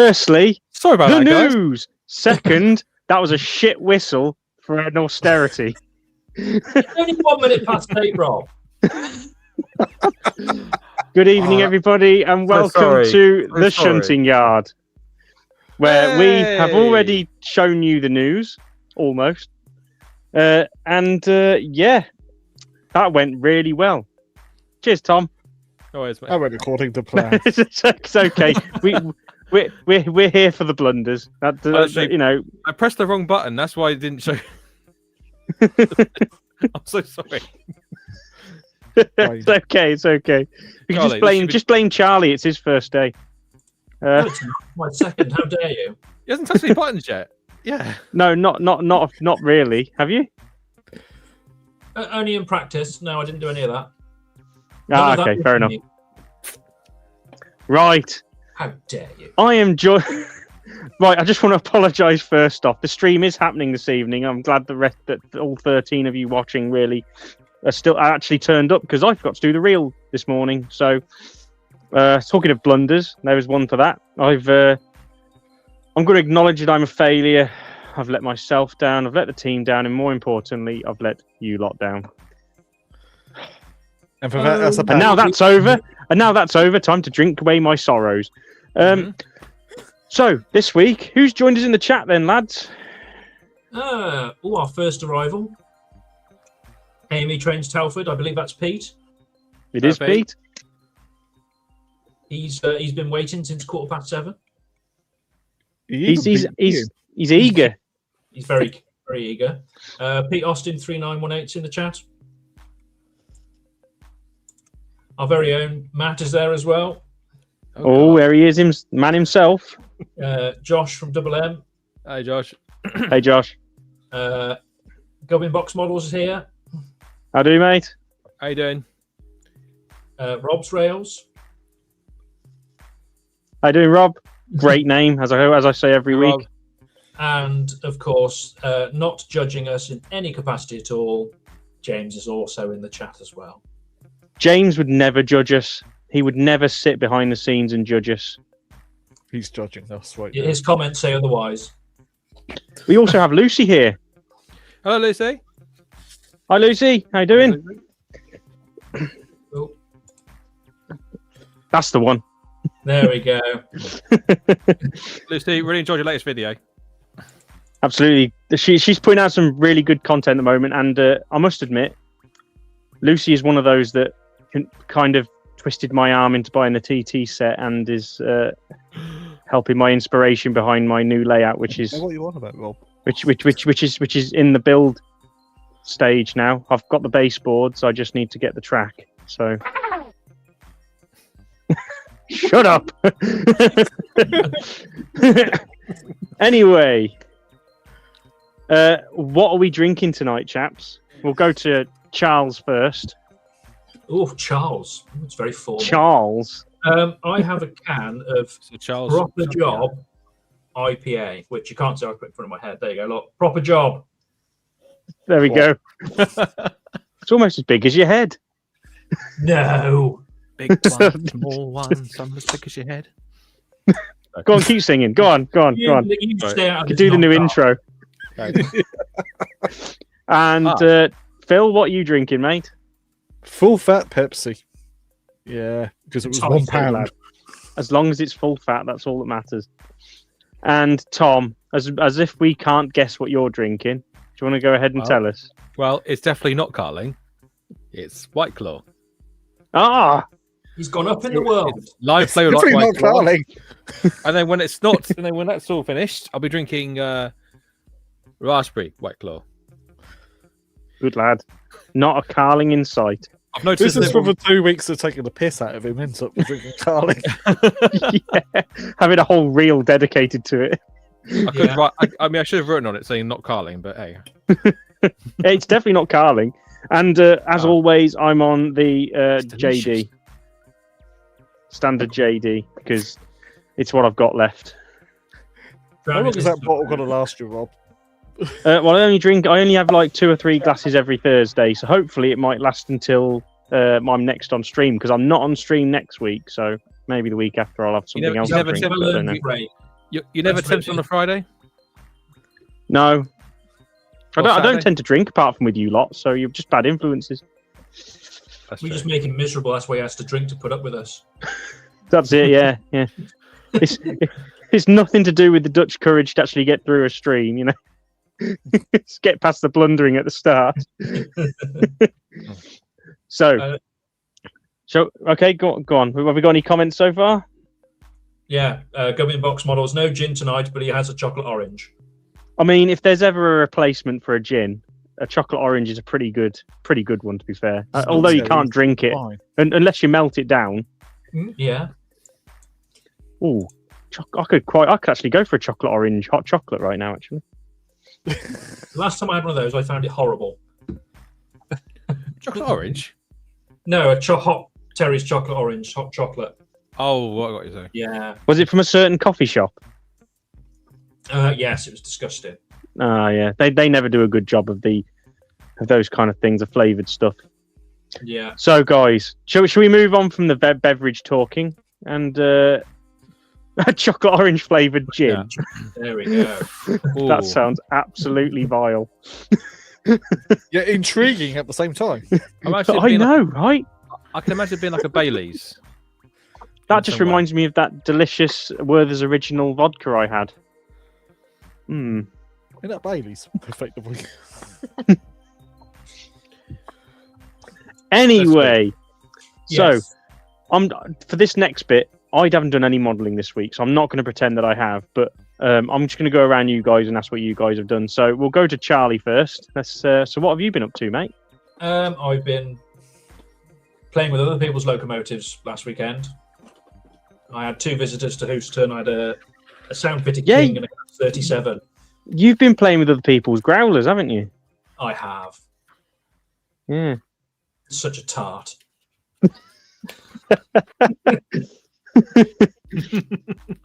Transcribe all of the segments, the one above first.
Firstly, Sorry about the that, news. Second, that was a shit whistle for an austerity. Only 1 minute past 8, Rob. Good evening, everybody, and welcome to the Shunting Yard, where we have already shown you the news, almost. Yeah, that went really well. Cheers, Tom. Always, mate. I went according to plan. It's okay. We're here for the blunders. You know, I pressed the wrong button. That's why it didn't show. I'm so sorry. It's okay. It's okay. You can just blame Charlie. It's his first day. No, it's not. My second. How dare you? He hasn't touched any buttons yet. Yeah. No, not really. Have you? Only in practice. No, I didn't do any of that. Okay, fair enough. Right. How dare you? I am Right, I just want to apologise first off. The stream is happening this evening. I'm glad that all 13 of you watching really are still actually turned up, because I forgot to do the reel this morning. So, talking of blunders, there was one for that. I'm going to acknowledge that I'm a failure. I've let myself down. I've let the team down, and more importantly, I've let you lot down. And for that, and now that's over. And now that's over. Time to drink away my sorrows. So this week, who's joined us in the chat then, lads? Our first arrival. Amy Trains Telford. I believe that's Pete. It is Pete. He's been waiting since 7:15. He's eager. He's very very eager. Pete Austin 3918's in the chat. Our very own Matt is there as well. Oh, there he is, man himself. Josh from Double M. Hi, Josh. Hey, Josh. Gubbin Box Models is here. How do you, mate? How you doing? Rob's Rails. How you doing, Rob? Great name, as I say every week. Rob. And of course, not judging us in any capacity at all, James is also in the chat as well. James would never judge us. He would never sit behind the scenes and judge us. He's judging us right now. His comments say otherwise. We also have Lucy here. Hello, Lucy. Hi, Lucy. How you doing? Oh. That's the one. There we go. Lucy, really enjoyed your latest video. Absolutely. She's putting out some really good content at the moment, and I must admit, Lucy is one of those that kind of twisted my arm into buying the TT set and is helping my inspiration behind my new layout, which is what you want about, Rob? Which is in the build stage now. I've got the baseboards. I just need to get the track. So shut up. Anyway, what are we drinking tonight, chaps? We'll go to Charles first. Oh, Charles. It's very formal. Charles. I have a can of Proper Job IPA, which you can't see. I put in front of my head. There you go. Look, Proper Job. There we go. It's almost as big as your head. No. Big one, small one, some as big as your head. Go on, keep singing. Go on. You stay out of could do the new intro. Okay. And Phil, what are you drinking, mate? Full fat Pepsi. Yeah, because it was £1. As long as it's full fat, that's all that matters. And Tom, as if we can't guess what you're drinking, do you want to go ahead and tell us? Well, it's definitely not Carling. It's White Claw. Ah, he's gone up in the world. It's live flavor like Definitely White not Claw. Carling. And then when it's not, and then when that's all finished, I'll be drinking raspberry White Claw. Good lad. Not a Carling in sight. I've noticed This is from the 2 weeks of taking the piss out of him, ends up drinking Carling. Yeah, having a whole reel dedicated to it. I should have written on it saying not Carling, but hey. It's definitely not Carling. And as always, I'm on the JD. Standard JD, because it's what I've got left. How long is that bottle going to last you, Rob? Well, I only have like 2 or 3 glasses every Thursday, so hopefully it might last until I'm next on stream, because I'm not on stream next week, so maybe the week after I'll have something else to drink. You never tempted on a Friday? No. I don't Saturday? tend to drink apart from with you lot, so you're just bad influences. That's We true. just make him miserable. That's why he has to drink to put up with us. That's it, yeah. It's nothing to do with the Dutch courage to actually get through a stream, you know. Just get past the blundering at the start. So okay, go on. Have we got any comments so far? Yeah, Government Box Models. No gin tonight, but he has a chocolate orange. I mean, if there's ever a replacement for a gin, a chocolate orange is a pretty good one, to be fair. Although you can't drink it unless you melt it down. Yeah. Ooh, I could actually go for a chocolate orange hot chocolate right now. Actually, Last time I had one of those, I found it horrible. Chocolate orange? No, hot Terry's chocolate orange, hot chocolate. Oh, what got you saying? Yeah. was it from a certain coffee shop? Yes, it was disgusting. Yeah, they never do a good job of those kind of things, the flavored stuff. Yeah. So, guys, shall we move on from the beverage talking and a chocolate orange flavored gin? Yeah. There we go. That sounds absolutely vile. Yeah, intriguing at the same time. I know, right? I can imagine it being like a Bailey's. That just reminds me of that delicious Werther's Original vodka I had. In that Bailey's, effectively. Anyway, Yes. so for this next bit, I haven't done any modelling this week, so I'm not going to pretend that I have. But I'm just going to go around you guys and ask what you guys have done. So we'll go to Charlie first. So what have you been up to, mate? I've been playing with other people's locomotives last weekend. I had 2 visitors to Houston. I had a Sound Fitted King and a 37. You've been playing with other people's growlers, haven't you? I have. Yeah. Such a tart.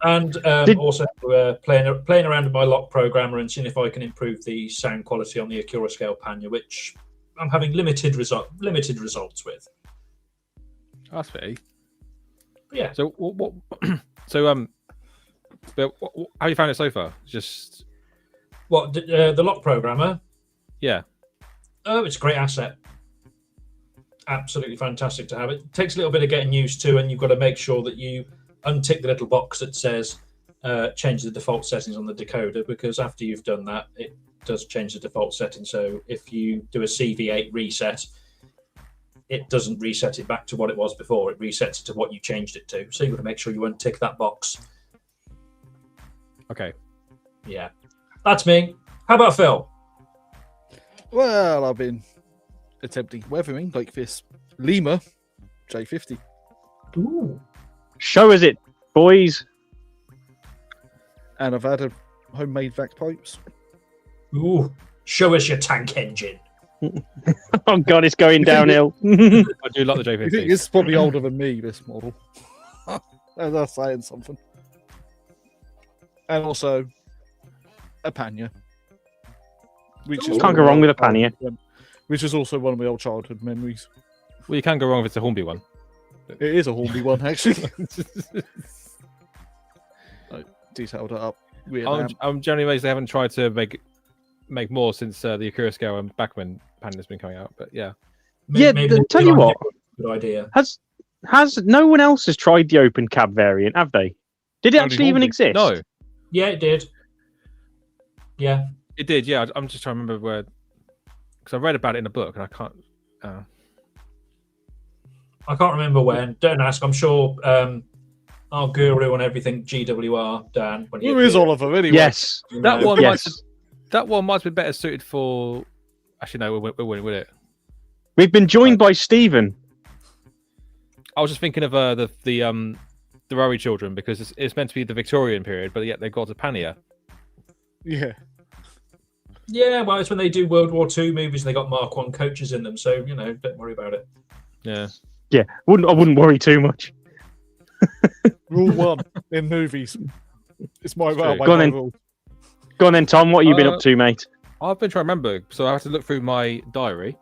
And also playing around with my lock programmer and seeing if I can improve the sound quality on the Acura Scale Panya, which I'm having limited results with. That's fair. Yeah. So what? So but how have you found it so far? Just what the lock programmer? Yeah. Oh, it's a great asset. Absolutely fantastic to have. It takes a little bit of getting used to, and you've got to make sure that you untick the little box that says change the default settings on the decoder, because after you've done that, it does change the default settings. So if you do a CV8 reset, it doesn't reset it back to what it was before. It resets it to what you changed it to. So you've got to make sure you untick that box. Okay. Yeah. That's me. How about Phil? Well, I've been attempting weathering like this Lima J50. Ooh. Show us it, boys. And I've had a homemade vac pipes. Ooh. Show us your tank engine. Oh God, it's going downhill. I do like the I J50. think it's probably older than me, this model. That's saying something. And also a Panya. Which is Can't go wrong with a Panya. Which is also one of my old childhood memories. Well, you can go wrong if it's a Hornby one. It is a Hornby one, actually. I detailed it up. I'm generally amazed they haven't tried to make more since the Acura Scale and Backman Panda has been coming out. But yeah. Maybe tell you what. Good idea. Has no one else has tried the open cab variant, have they? Did it actually even exist? No. Yeah, it did. Yeah. It did, yeah. I'm just trying to remember where, because I read about it in a book and I can't. I can't remember when. Don't ask. I'm sure our guru on everything GWR, Dan. Who is Oliver anyway? Yes. That one Yes. that one might be better suited for. Actually, no, we wouldn't, would it? We've been joined by Stephen. I was just thinking of the Rory children, because it's meant to be the Victorian period, but yet they've got a Pania. Yeah. Yeah, well, it's when they do World War II movies and they got Mark I coaches in them, so don't worry about it. Yeah. Yeah, I wouldn't worry too much. Rule 1 in movies. It's my rule. Go on then, Tom. What have you been up to, mate? I've been trying to remember, so I have to look through my diary.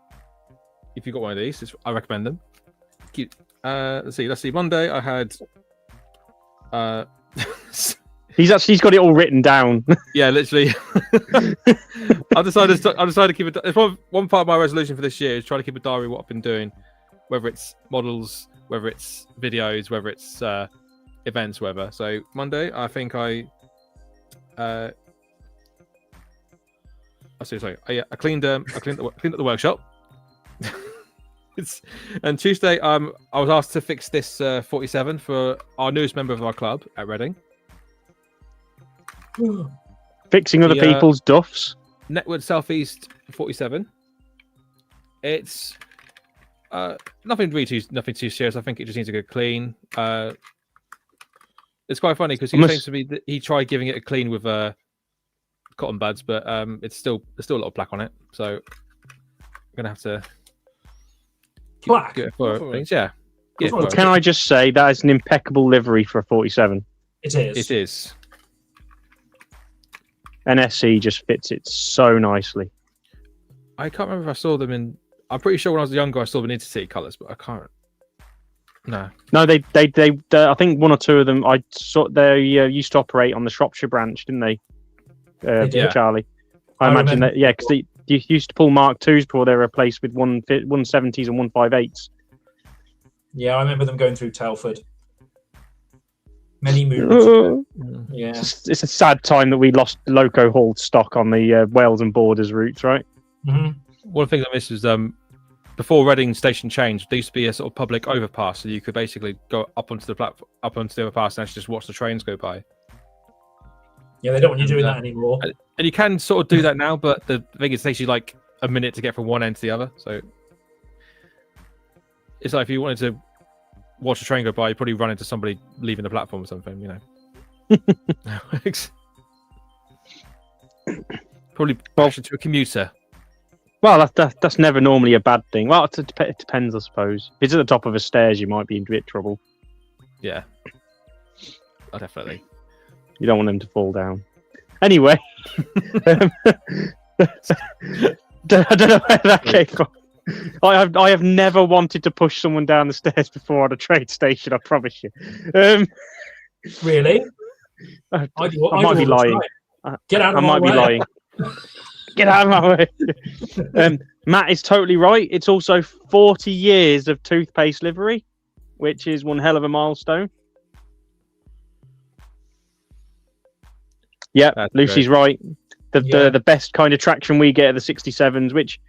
If you've got one of these, I recommend them. Let's see. Monday I had He's got it all written down. Yeah, literally. I decided to keep it. It's one part of my resolution for this year is trying to keep a diary of what I've been doing, whether it's models, whether it's videos, whether it's events, whatever. So Monday, I think I cleaned up the workshop. And Tuesday, I was asked to fix this 47 for our newest member of our club at Reading. Fixing other people's duffs. Network Southeast 47. It's nothing too serious. I think it just needs a good clean. It's quite funny because he claims to me that he tried giving it a clean with cotton buds, but there's still a lot of black on it. So I'm gonna have to black. Get it for things. Yeah. Can I just say that is an impeccable livery for a 47? It is. It is. NSC just fits it so nicely. I can't remember if I saw them in. I'm pretty sure when I was younger I saw them in Intercity colours, but I can't. No, they I think one or two of them. I saw they used to operate on the Shropshire branch, didn't they? Yeah. Charlie. I imagine remember. that. Yeah, because they used to pull Mark IIs before they were replaced with 170s and 158s. Yeah, I remember them going through Telford. Many moons. Yeah, it's a sad time that we lost loco hauled stock on the Wales and Borders routes, right? Mm-hmm. One of the things I missed was before Reading Station changed, there used to be a sort of public overpass, so you could basically go up onto the overpass and actually just watch the trains go by. Yeah, they don't want you doing that anymore. And you can sort of do that now, but the thing is, it takes you like a minute to get from one end to the other. So it's like if you wanted to watch a train go by, you probably run into somebody leaving the platform or something, you know. Probably bash into a commuter. Well, that's never normally a bad thing. Well, it depends, I suppose. If it's at the top of a stairs, you might be in a bit of trouble. Yeah. Oh, definitely. You don't want them to fall down. Anyway. I don't know where that came from. I have never wanted to push someone down the stairs before at a train station, I promise you. Really? I might be lying. Get out of my way. I might be lying. Get out of my way. Matt is totally right. It's also 40 years of toothpaste livery, which is one hell of a milestone. Yeah, That's Lucy's right. The best kind of traction we get are the 67s, which,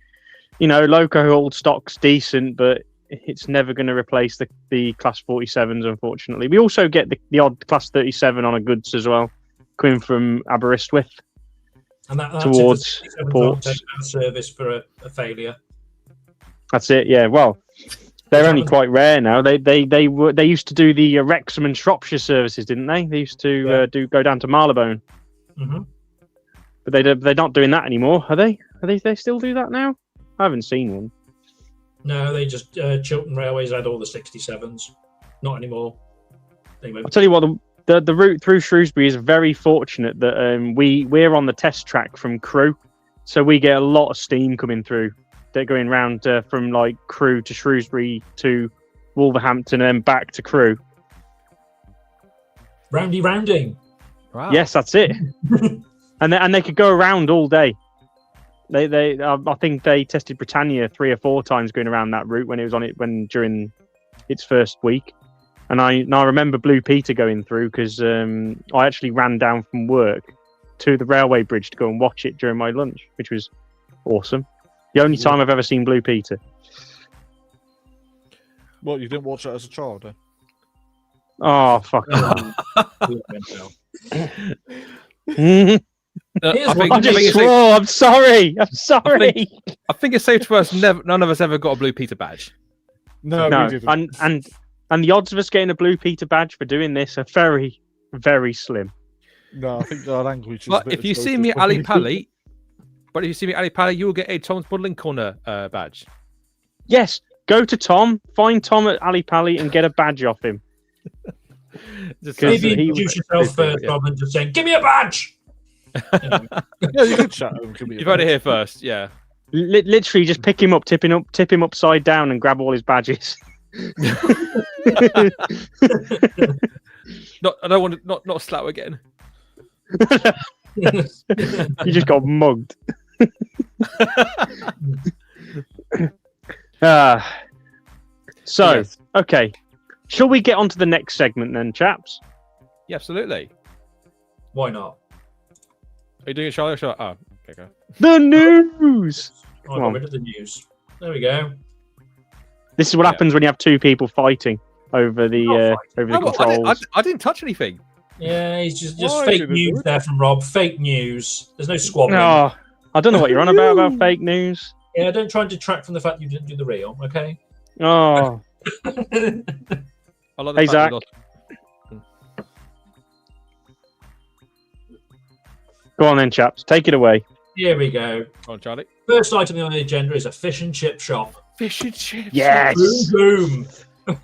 you know, loco hauled stock's decent, but it's never going to replace the Class 47s, unfortunately. We also get the odd Class 37 on a goods as well, coming from Aberystwyth. And that's towards ports. Service for a failure. That's it. Yeah. Well, they're only quite rare now. They used to do the Wrexham and Shropshire services, didn't they? They used to go down to Marylebone. Mm-hmm. But they're not doing that anymore, are they? They still do that now? I haven't seen one. No, they just Chiltern Railways had all the 67s. Not anymore. Anyway. I'll tell you what. The route through Shrewsbury is very fortunate that we're on the test track from Crewe, so we get a lot of steam coming through. They're going round from like Crewe to Shrewsbury to Wolverhampton and then back to Crewe. Rounding. Wow. Yes, that's it. and they could go around all day. They I think they tested Britannia 3 or 4 times going around that route when during its first week. And I remember Blue Peter going through because I actually ran down from work to the railway bridge to go and watch it during my lunch, which was awesome. The only time I've ever seen Blue Peter. What, you didn't watch that as a child, eh? Oh, fuck. I just swore. I'm sorry. I think it's safe for us. None of us ever got a Blue Peter badge. No, we didn't. And the odds of us getting a Blue Peter badge for doing this are very, very slim. No, I think our language is. But if you see me at Ali Pali, you will get a Tom's Modelling Corner badge. Yes, go to Tom, find Tom at Ali Pali, and get a badge off him. Maybe introduce yourself first, Bob, and just saying, "Give me a badge." Yeah, you could chat. You've heard it here first, yeah. Literally, just pick him up, tip him upside down, and grab all his badges. I don't want to not Slough again. You just got mugged. So, Yes. okay. Shall we get on to the next segment then, chaps? Yeah, absolutely. Why not? Are you doing it, Charlie? Oh, okay, go. The news! I Come got on. rid of the news. There we go. This is what Yeah. happens when you have two people fighting over the Not over the Oh, controls. I didn't touch anything. Yeah, he's just Why fake did it do news it? there from Rob. Fake news. There's no squabbling. Oh, I don't know what you're on about fake news. Yeah, don't try and detract from the fact you didn't do the real, okay? Oh, I like the Hey, fact Zach. that go on then, chaps. Take it away. Here we go. Come on, Charlie. First item on the agenda is a fish and chip shop. Fish and chips. Yes. Boom, boom.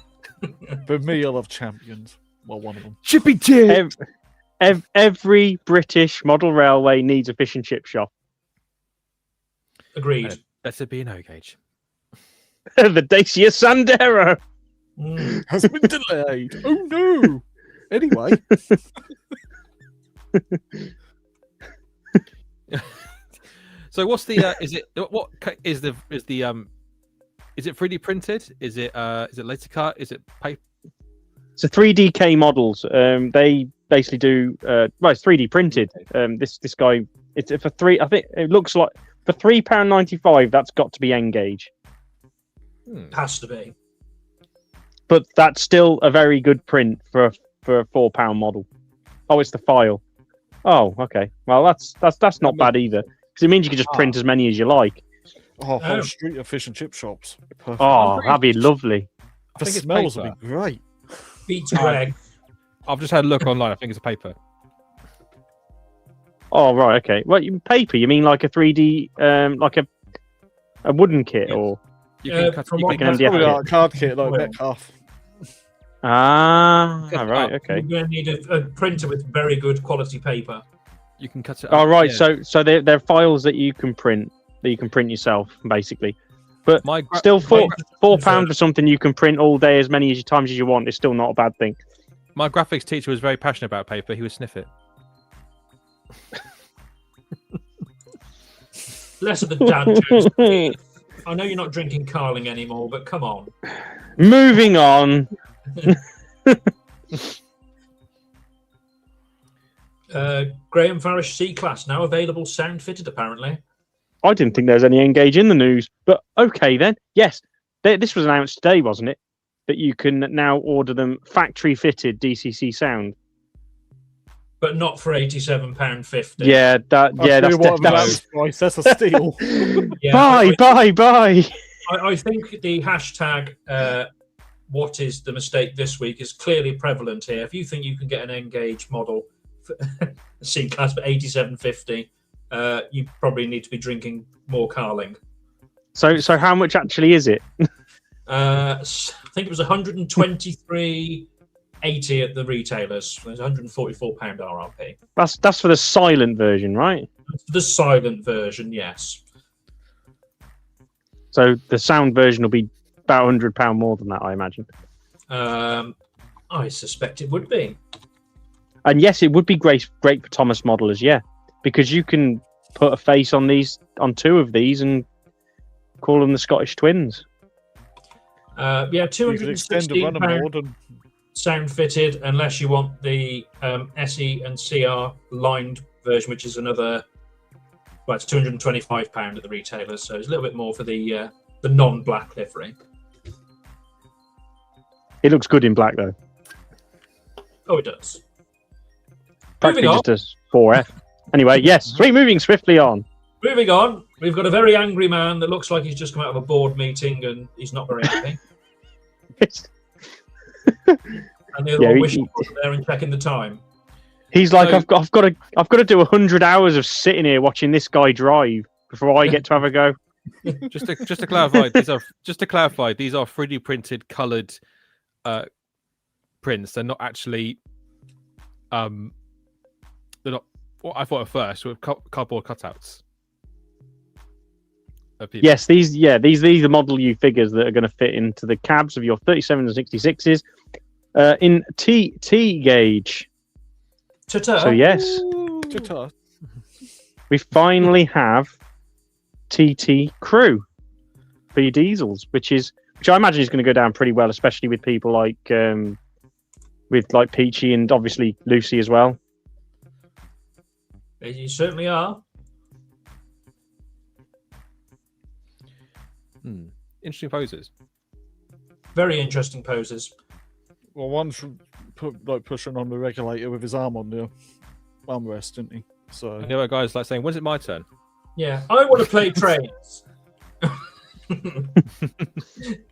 For me, I love champions. Well, one of them. Chippy chip. Every British model railway needs a fish and chip shop. Agreed. Better be an O gauge. The Dacia Sandero. Mm. Has been delayed. Oh no. Anyway, So what's the is it 3D printed? Is it laser cut? Is it paper? So 3DK models. They basically do. Well, it's 3D printed. This guy. It's for three. I think it looks like for £3.95. That's got to be N gauge. Has to be. But that's still a very good print for a £4 model. Oh, it's the file. Oh, okay. Well, that's not bad either, because it means you can just print as many as you like. oh, whole street of fish and chip shops. Perfect. Oh, that'd be lovely. The think it's smells paper. would be great. Beats Greg. I've just had a look online. I think it's a paper. Oh, right, okay. Well, paper? You mean like a 3D, like a wooden kit, Yes. or? You Yeah, can cut. from You what can Like cut an Probably MDF like a card kit, like Well. Metcalf. Ah, Cut it right, up. okay. You're going to need a printer with very good quality paper. You can cut it. Oh, up, right. yeah. So they're files that you can print yourself, basically. But My still, £4 Confirmed. for something you can print all day as many times as you want is still not a bad thing. my graphics teacher was very passionate about paper. He would sniff it. Less of the dad jokes, please. I know you're not drinking Carling anymore, but come on. Moving on. Graham Farish C-Class, now available sound fitted, apparently. I didn't think there was any Engage in the news, but okay then. Yes, this was announced today, wasn't it? That you can now order them factory fitted DCC sound. But not for £87.50. Yeah, that's Price. That's a steal. Yeah, Bye. I think the hashtag what is the mistake this week is clearly prevalent here. If you think you can get an Engage model for C-Class for £87.50, you probably need to be drinking more Carling. So how much actually is it? I think it was £123.80 at the retailers. There's £144 RRP. That's for the silent version, right? The silent version, yes. So the sound version will be about £100 more than that, I imagine. I suspect it would be. And yes, it would be great for Thomas modelers, yeah, because you can put a face on two of these and call them the Scottish Twins. Yeah, You can extend the runner £216 mode and sound fitted, unless you want the SE and CR lined version, which is another. Well, it's £225 at the retailers, so it's a little bit more for the non-black livery. It looks good in black though. Oh, it does. Practically Moving just a 4F. Anyway, yes, moving swiftly on. Moving on, we've got a very angry man that looks like he's just come out of a board meeting and he's not very happy. And the other one wishing he wasn't there and checking the time. He's like, So- I've got to do 100 hours of sitting here watching this guy drive before I get to have a go. Just to clarify, these are 3D printed, coloured prints. They're not actually. They're not. What I thought at first were cardboard cutouts. of people. Yes, these are the Model U figures that are going to fit into the cabs of your 37s and 66s in T gauge. Ta-ta. So yes, We finally have TT Crew for your diesels, which I imagine is going to go down pretty well, especially with people like Peachy and obviously Lucy as well. You certainly are. Interesting poses. Very interesting poses. Well, one's pushing on the regulator with his arm on the armrest, didn't he? So And the other guy's like saying, "When's it my turn?" Yeah, I want to play trains. I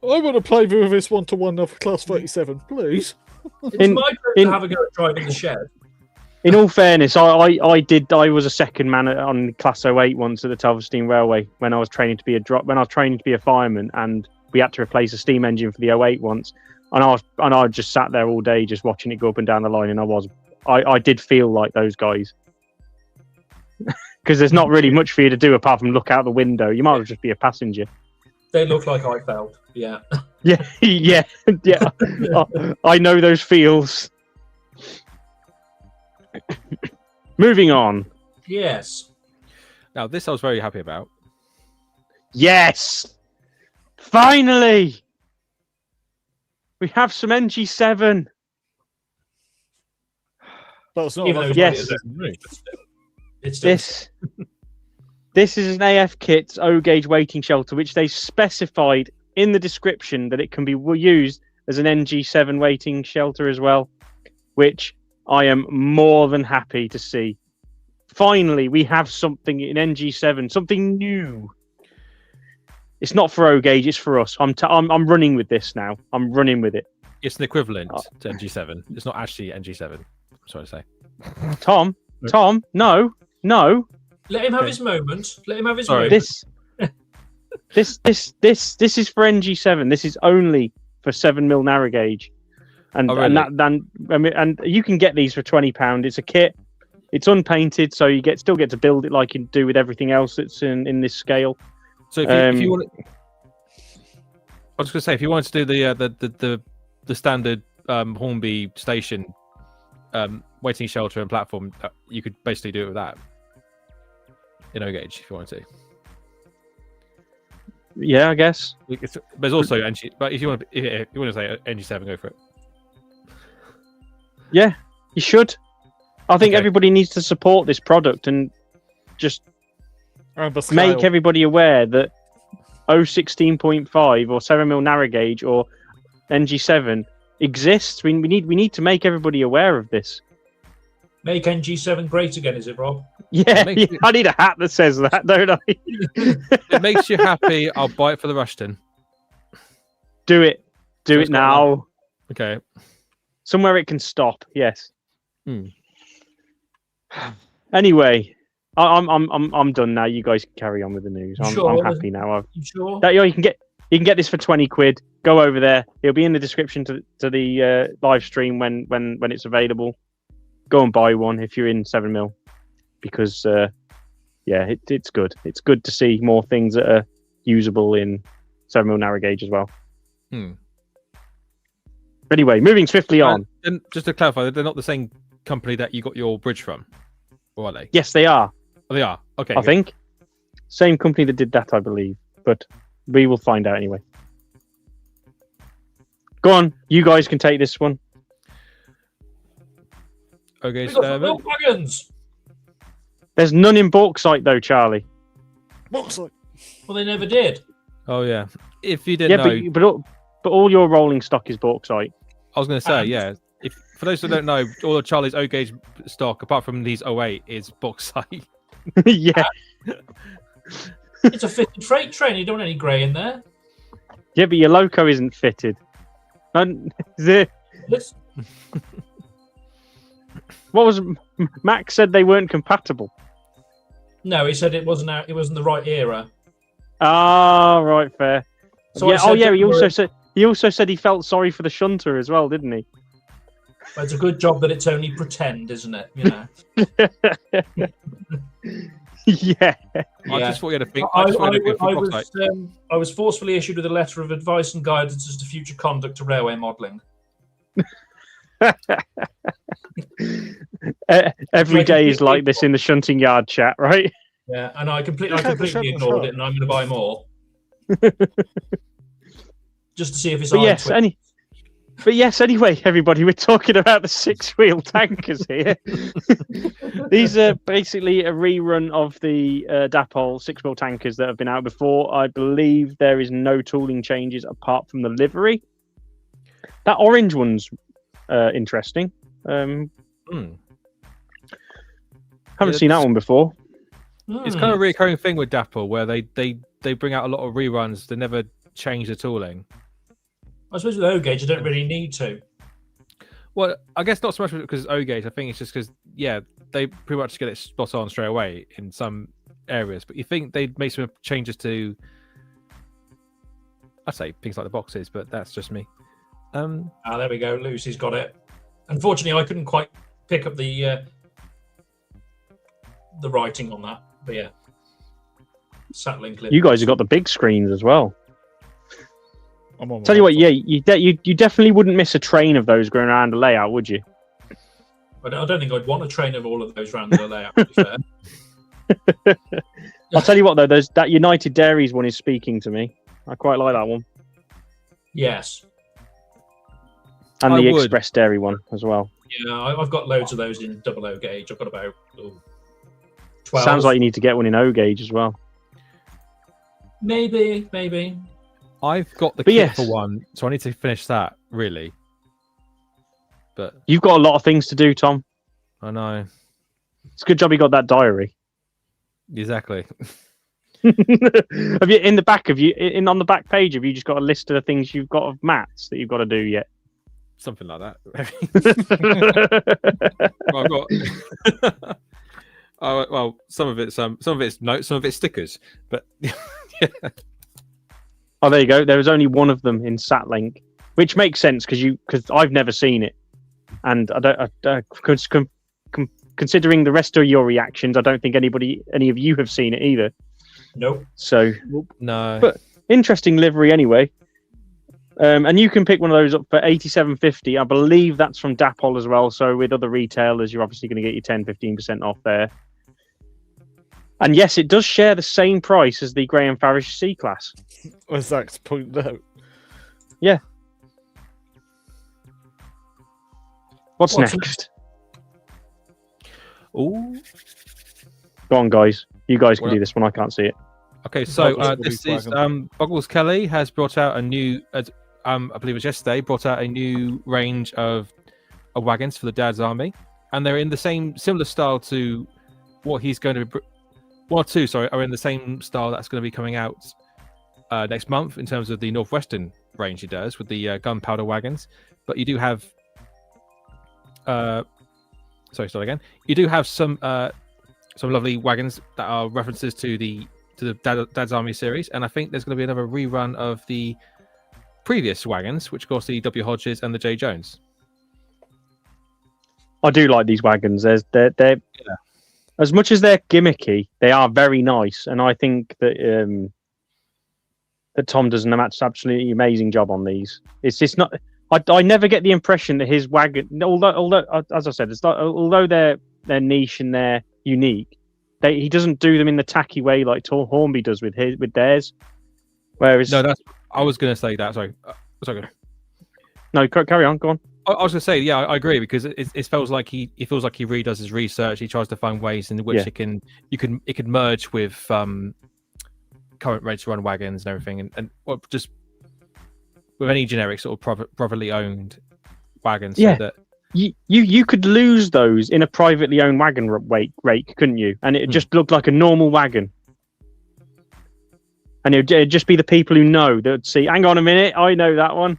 want to play with this 1-to-1 of Class 37, please. It's my turn to have a go at driving the shed. In all fairness, I was a second man on Class 08 once at the Telverstein Railway when I was training to be a fireman, and we had to replace a steam engine for the 08 once, and I just sat there all day just watching it go up and down the line, and I did feel like those guys. Because there's not really much for you to do apart from look out the window. You might as well just be a passenger. They look like I felt. Yeah. Yeah. I know those feels. Moving on. Yes. Now, this I was very happy about. Yes! Finally! We have some NG7. But it's not Even enough though Yes. it's still This is an AF Kit's O-gauge waiting shelter, which they specified in the description that it can be used as an NG7 waiting shelter as well, which I am more than happy to see. Finally, we have something in NG7, something new. It's not for O-gauge, it's for us. I'm running with this now. I'm running with it. It's an equivalent to NG7. It's not actually NG7. I'm sorry to say. Tom, no. Let him have his moment. Let him have his Sorry. moment. This is for NG7. This is only for 7mm narrow gauge, and and you can get these for £20. It's a kit. It's unpainted, so you still get to build it like you do with everything else that's in this scale. So if you want, I was going to say, if you wanted to do the standard Hornby station waiting shelter and platform, you could basically do it with that in O-gauge if you wanted to. Yeah, I guess. There's also NG, but if you want to say NG7, go for it. Yeah, you should. I think Okay. everybody needs to support this product and just make everybody aware that 016.5 or 7mm narrow gauge or NG7 exists. We need to make everybody aware of this. Make NG7 great again, is it, Rob? Yeah, I need a hat that says that, don't I? It makes you happy. I'll buy it for the Rushton. Do it. Do So it it's got now. Okay. Somewhere it can stop. Yes. Hmm. Anyway, I'm done now. You guys can carry on with the news. I'm happy now. You sure? You can get this for £20. Go over there. It'll be in the description to the live stream when it's available. Go and buy one if you're in 7mm, because it's good. It's good to see more things that are usable in 7mm narrow gauge as well. Anyway, moving swiftly on. And just to clarify, they're not the same company that you got your bridge from, or are they? Yes, they are. Oh, they are. Okay. I think same company that did that, I believe, but we will find out anyway. Go on, you guys can take this one. Okay. We got some milk wagons. There's none in bauxite though, Charlie. Bauxite. Well, they never did. Oh yeah. If you didn't know, but all your rolling stock is bauxite. I was going to say, yeah. If for those who don't know, all of Charlie's O-gauge stock, apart from these 08, is bauxite. Yeah. It's a fitted freight train. You don't want any grey in there. Yeah, but your loco isn't fitted. Yes. What was Max said they weren't compatible? No, he said it wasn't the right era. Ah, right, fair. So yeah. I said He also said he felt sorry for the shunter as well, didn't he? Well, it's a good job that it's only pretend, isn't it? You know. Yeah. I just thought you had a thing. I was forcefully issued with a letter of advice and guidance as to future conduct to railway modelling. Every day is like this in the Shunting Yard chat, right? Yeah, and I completely Okay, but shut ignored up. it, and I'm going to buy more. Just to see if it's But eye yes, twitch. anyway, everybody, we're talking about the six-wheel tankers here. These are basically a rerun of the Dapol six-wheel tankers that have been out before. I believe there is no tooling changes apart from the livery. That orange one's interesting. Haven't seen that one before. It's kind of a recurring thing with Dapol where they bring out a lot of reruns. They never change the tooling. I suppose with O-Gauge, you don't really need to. Well, I guess not so much because it's O-Gauge. I think it's just because, yeah, they pretty much get it spot on straight away in some areas. But you think they'd make some changes to, I'd say things like the boxes, but that's just me. There we go. Lucy's got it. Unfortunately, I couldn't quite pick up the writing on that. But yeah, Satlink. You guys have got the big screens as well. I'm on my Tell you what, laptop. yeah, you definitely wouldn't miss a train of those going around the layout, would you? I don't think I'd want a train of all of those around the layout, to be fair. I'll tell you what, though, that United Dairies one is speaking to me. I quite like that one. Yes. And I the would. Express Dairy one as well. Yeah, I've got loads of those in double O-Gauge. I've got about 12. Sounds like you need to get one in O-Gauge as well. Maybe. I've got the But kit yes. for one, so I need to finish that, really. But You've got a lot of things to do, Tom. I know. It's a good job you got that diary. Exactly. Have you in the back? On the back page? Have you just got a list of the things you've got of mats that you've got to do yet? Something like that. Well, I've got. Well, some of it's notes, some of it's stickers, but yeah. Oh, there you go. There was only one of them in Satlink, which makes sense because I've never seen it, and considering the rest of your reactions, I don't think any of you have seen it either. Nope. So No. But interesting livery anyway. And you can pick one of those up for $87.50. I believe that's from Dapol as well. So with other retailers, you're obviously going to get your 10-15% off there. And yes, it does share the same price as the Graham Farish C-Class. As Zach's pointed out. Yeah. What's What's next? Ooh. Go on, guys. You guys can Well- do this one. I can't see it. Okay, so Boggles this will be is Boggles Kelly has brought out a new, I believe it was yesterday, brought out a new range of wagons for the Dad's Army, and they're in the similar style to what he's going to be. One or two, sorry, are in the same style that's going to be coming out next month in terms of the Northwestern range he does with the gunpowder wagons. But you do have, start again. You do have some lovely wagons that are references to the Dad's Army series, and I think there's going to be another rerun of the previous wagons, which of course the W. Hodges and the J. Jones. I do like these wagons. They're as much as they're gimmicky, they are very nice, and I think that that Tom does an absolutely amazing job on these. It's just not. I never get the impression that his wagon, although as I said, although they're niche and they're unique, he doesn't do them in the tacky way like Hornby does with theirs. Whereas No, I was going to say that. Sorry. no, carry on, go on. I was going to say, yeah, I agree because it feels like he feels like he really does his research. He tries to find ways in which it can merge with current ready to run wagons and everything, and just with any generic sort of privately owned wagons. Yeah. So that You could lose those in a privately owned wagon rake, couldn't you? And it just looked like a normal wagon. And it'd just be the people who know that would see, hang on a minute, I know that one.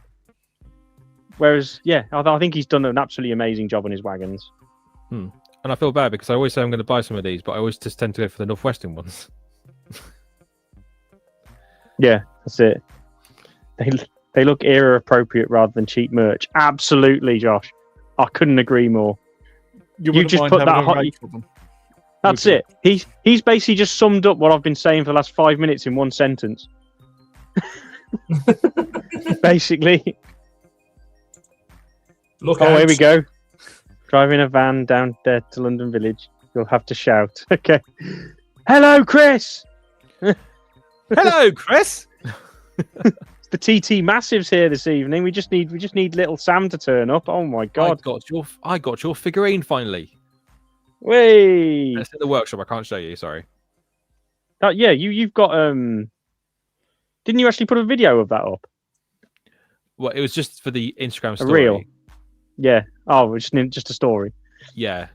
Whereas, yeah, I think he's done an absolutely amazing job on his wagons. And I feel bad because I always say I'm going to buy some of these, but I always just tend to go for the Northwestern ones. Yeah, that's it. They look era appropriate rather than cheap merch. Absolutely, Josh. I couldn't agree more. You just mind put having that a hot. rank for them. That's Would it. He's basically just summed up what I've been saying for the last 5 minutes in one sentence. Basically. Look Oh, out. here we go. Driving a van down there to London Village. You'll have to shout. Okay. Hello, Chris. Hello, Chris. The TT Massives here this evening. We just need little Sam to turn up. Oh my god. I got your figurine finally. Whey! It's in the workshop. I can't show you. Sorry. Yeah, you've got Didn't you actually put a video of that up? Well, it was just for the Instagram A story. reel. Yeah. Oh, just a story. Yeah.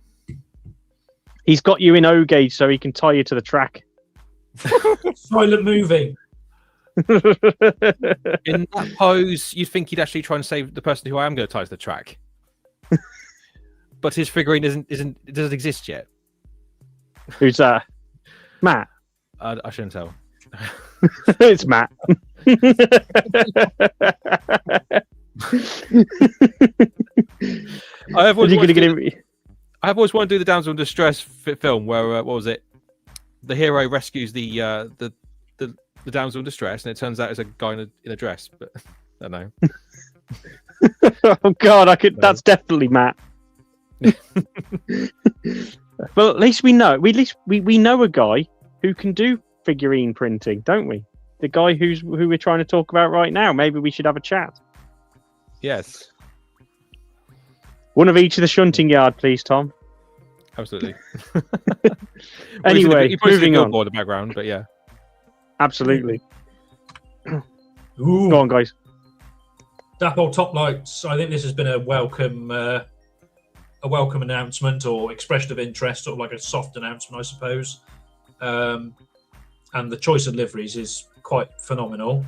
He's got you in O gauge so he can tie you to the track. Silent movie. In that pose, you'd think he'd actually try and save the person who I am going to tie to the track. But his figurine doesn't exist yet. Who's that? Matt. I shouldn't tell. It's Matt. I've always wanted to do the damsel in distress film where what was it? The hero rescues the damsel in distress, and it turns out it's a guy in a dress. But I don't know. Oh God, That's definitely Matt. Well, at least we know. We know a guy who can do figurine printing, don't we? The guy who we're trying to talk about right now. Maybe we should have a chat. Yes. One of each of the Shunting Yard, please, Tom. Absolutely. Anyway, moving on. In the background, but yeah. Absolutely. Ooh. Go on, guys. Dapple Top Lights. I think this has been a welcome announcement or expression of interest, sort of like a soft announcement, I suppose. And the choice of liveries is quite phenomenal.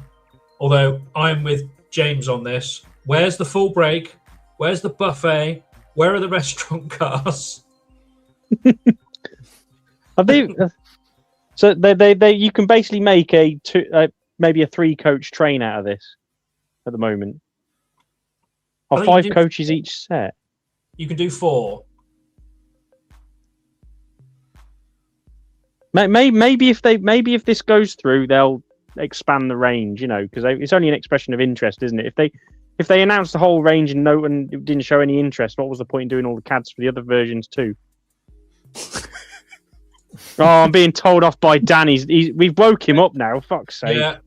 Although I'm with James on this. Where's the full break? Where's the buffet? Where are the restaurant cars? Are they? So they you can basically make maybe a 3-coach train out of this at the moment. Or 5 coaches each set. You can do 4. Maybe if this goes through, they'll expand the range. Because it's only an expression of interest, isn't it? If they announced the whole range and it didn't show any interest, what was the point in doing all the CADs for the other versions too? Oh, I'm being told off by Dan. We've woke him up now. Fuck's sake! Yeah,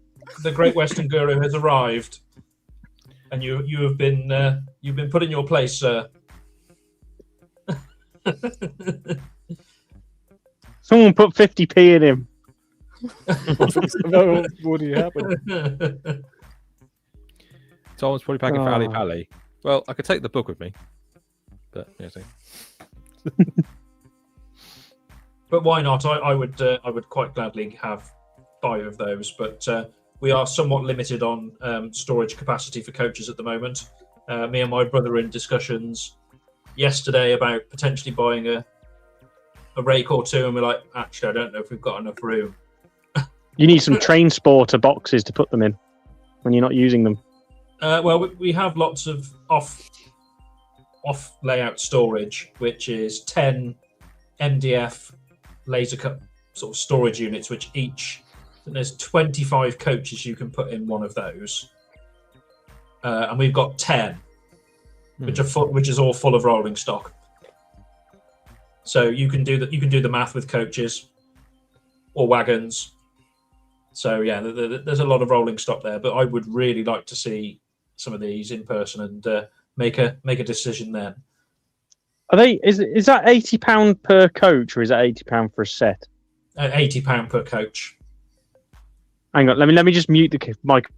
the Great Western Guru has arrived, and you have been put in your place, sir. Someone put 50p in him. What would happen? Someone's probably packing for Ali Pally. Well, I could take the book with me, but yeah. But why not? I would quite gladly have 5 of those, but we are somewhat limited on storage capacity for coaches at the moment. Me and my brother are in discussions yesterday about potentially buying a rake or 2, and we're like, actually, I don't know if we've got enough room. You need some train sporter boxes to put them in when you're not using them. Well, we have lots of off layout storage, which is 10 MDF laser cut sort of storage units, which each, and there's 25 coaches you can put in one of those, and we've got 10, which is all full of rolling stock. So you can do the math with coaches or wagons. So yeah, there's a lot of rolling stock there, but I would really like to see some of these in person and make a decision then. Are they? Is that £80 per coach, or is that £80 for a set? £80 per coach. Hang on, let me just mute the mic.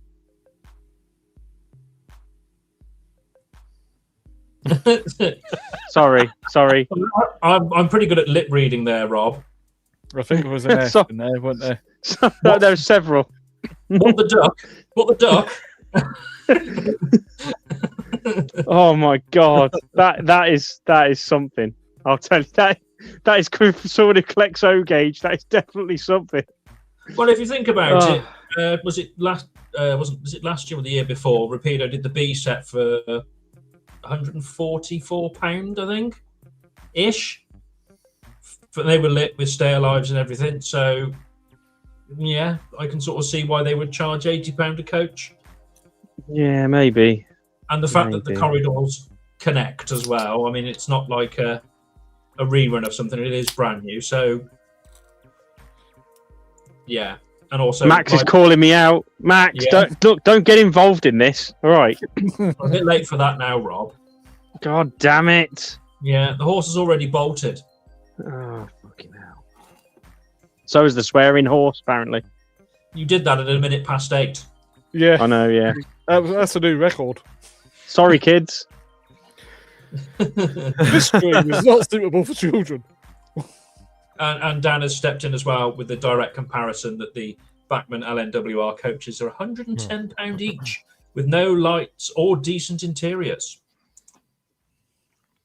Sorry. I'm pretty good at lip reading there, Rob. I think it was an F in there, wasn't there? No, there were several. What the duck? Oh my God, that is something. I'll tell you that is coming from someone who collects O gauge. That is definitely something. Well, if you think about it, was it last year or the year before? Rapido did the B set for £144, I think, ish. But they were lit with stay alives and everything. So yeah, I can sort of see why they would charge £80 a coach. Yeah, maybe. And the fact that the corridors connect as well. I mean, it's not like a rerun of something. It is brand new. So, yeah. And also, Max is calling me out. Max, Yeah. don't get involved in this. All right. I'm a bit late for that now, Rob. God damn it. Yeah, the horse is already bolted. Oh, fucking hell. So is the swearing horse, apparently. You did that at 8:01. Yeah, I know, yeah. that's a new record. Sorry, kids. This stream is not suitable for children. And Dan has stepped in as well with the direct comparison that the Bachmann LNWR coaches are £110 each with no lights or decent interiors.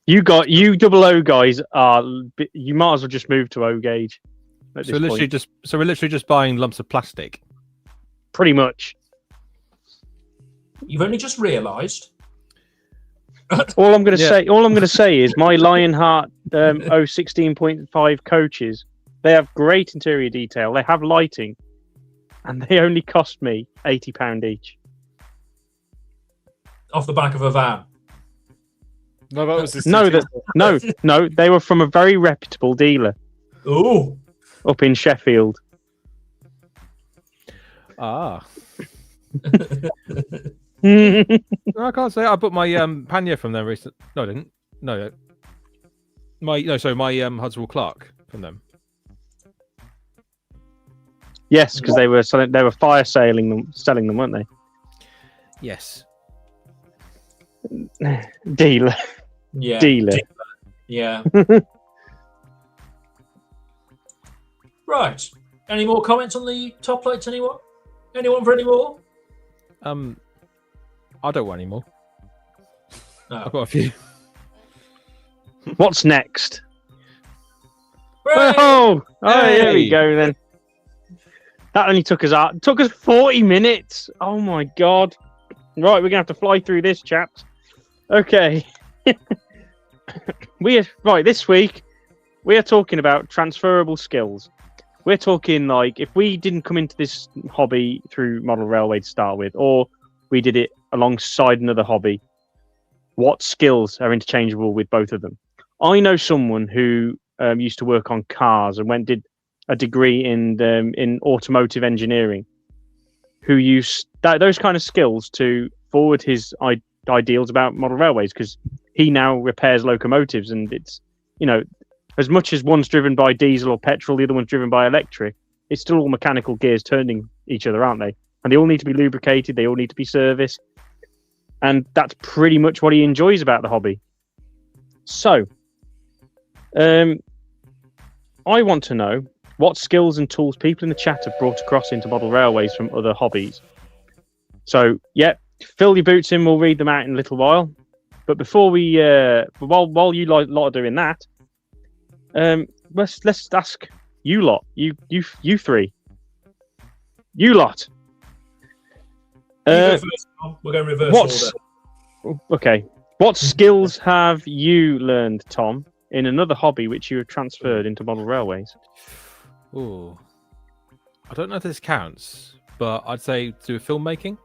You double O guys are. You might as well just move to O gauge. So we're literally just buying lumps of plastic. Pretty much. You've only just realised. All I'm going to say is my Lionheart 016.5 coaches. They have great interior detail. They have lighting, and they only cost me £80 each. Off the back of a van. No, that was No. They were from a very reputable dealer. Ooh. Up in Sheffield. Ah. I I can't say I bought my pannier from them recently. No, I didn't. No. My Hudswell Clark from them. Yes, because they were selling them, weren't they? Yes. Dealer. Yeah. Dealer. Yeah. Right. Any more comments on the top lights, anyone? Anyone for any more? I don't want any more. No. I've got a few. What's next? Hooray! Oh, Hey! Here we go then. That only took us 40 minutes. Oh my god. Right, we're gonna have to fly through this, chaps. Okay. This week we are talking about transferable skills. We're talking like if we didn't come into this hobby through model railway to start with, or we did it alongside another hobby, what skills are interchangeable with both of them? I know someone who used to work on cars and did a degree in automotive engineering, who used those kind of skills to forward his ideals about model railways, because he now repairs locomotives, and it's, as much as one's driven by diesel or petrol, the other one's driven by electric, it's still all mechanical gears turning each other, aren't they? And they all need to be lubricated, they all need to be serviced. And that's pretty much what he enjoys about the hobby. So, I want to know what skills and tools people in the chat have brought across into model railways from other hobbies. So, fill your boots in, we'll read them out in a little while. But before we, while you lot are doing that, let's ask you lot, you three, you lot. You go first, Tom. We're going reverse order. Okay. What skills have you learned, Tom, in another hobby which you have transferred into model railways? Ooh. I don't know if this counts, but I'd say do filmmaking.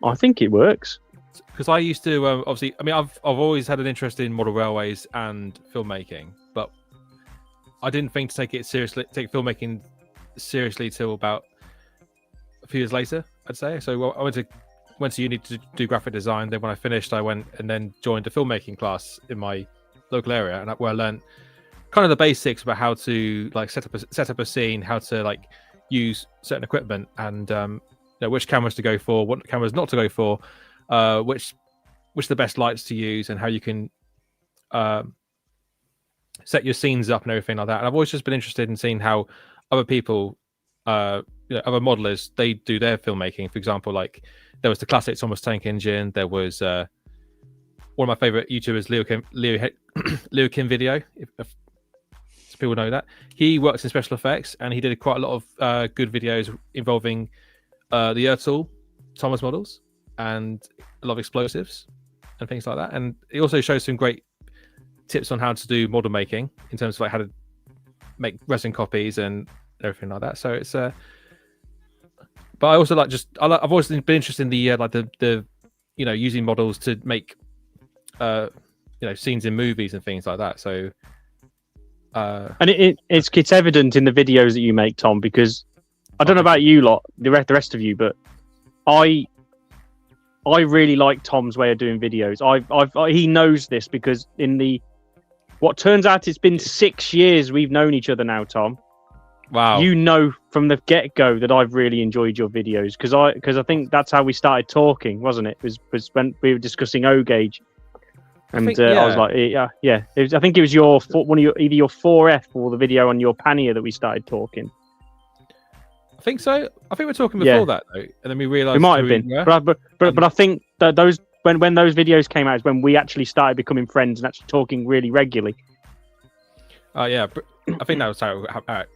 I think it works. Because I used to obviously, I've always had an interest in model railways and filmmaking, but I didn't think to take filmmaking seriously till about a few years later, I'd say. So I went to uni to do graphic design. Then when I finished, I went and then joined a filmmaking class in my local area, and where I learned kind of the basics about how to like set up a scene, how to like use certain equipment, and which cameras to go for, what cameras not to go for, which are the best lights to use, and how you can set your scenes up and everything like that. And I've always just been interested in seeing how other people, other modelers, they do their filmmaking. For example, like there was the classic Thomas Tank Engine. There was one of my favorite YouTubers, Leo Kim Video. If people know that, he works in special effects, and he did quite a lot of good videos involving the Ertl Thomas models and a lot of explosives and things like that. And he also shows some great tips on how to do model making in terms of like how to make resin copies and everything like that. So it's but I also like I've always been interested in the using models to make scenes in movies and things like that. So and it's evident in the videos that you make, Tom, because I don't know about you lot, the rest of you, but I really like Tom's way of doing videos. He knows this because what turns out it's been 6 years we've known each other now, Tom. wow, You know from the get-go that I've really enjoyed your videos because I think that's how we started talking, wasn't it? Was when we were discussing O gauge, and I was like, yeah. I think it was either your 4F or the video on your pannier that we started talking. I think so. I think we're talking before that though, and then we realised We might have been, but I think that when those videos came out is when we actually started becoming friends and actually talking really regularly. Yeah, I think that was how it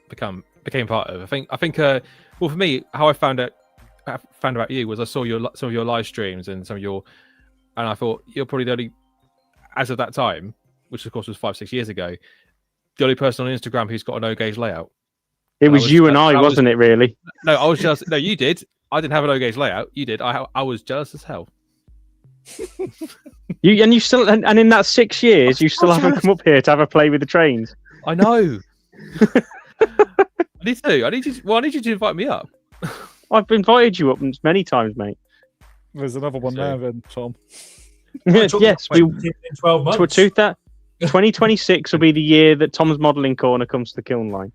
became part of. I think. Well, for me, how I found about you was I saw some of your live streams and and I thought you're probably the only, as of that time, which of course was 5-6 years ago, the only person on Instagram who's got an O gauge layout. It was you and I, wasn't it? Really? No, I was just no. You did. I didn't have an O gauge layout. You did. I was jealous as hell. You still and in that 6 years you still haven't come up here to have a play with the trains. I know. I need to. I need you to invite me up. I've invited you up many times, mate. There's another one now, then, Tom. Yes, in 12 months. 2026 will be the year that Tom's modelling corner comes to the kiln line.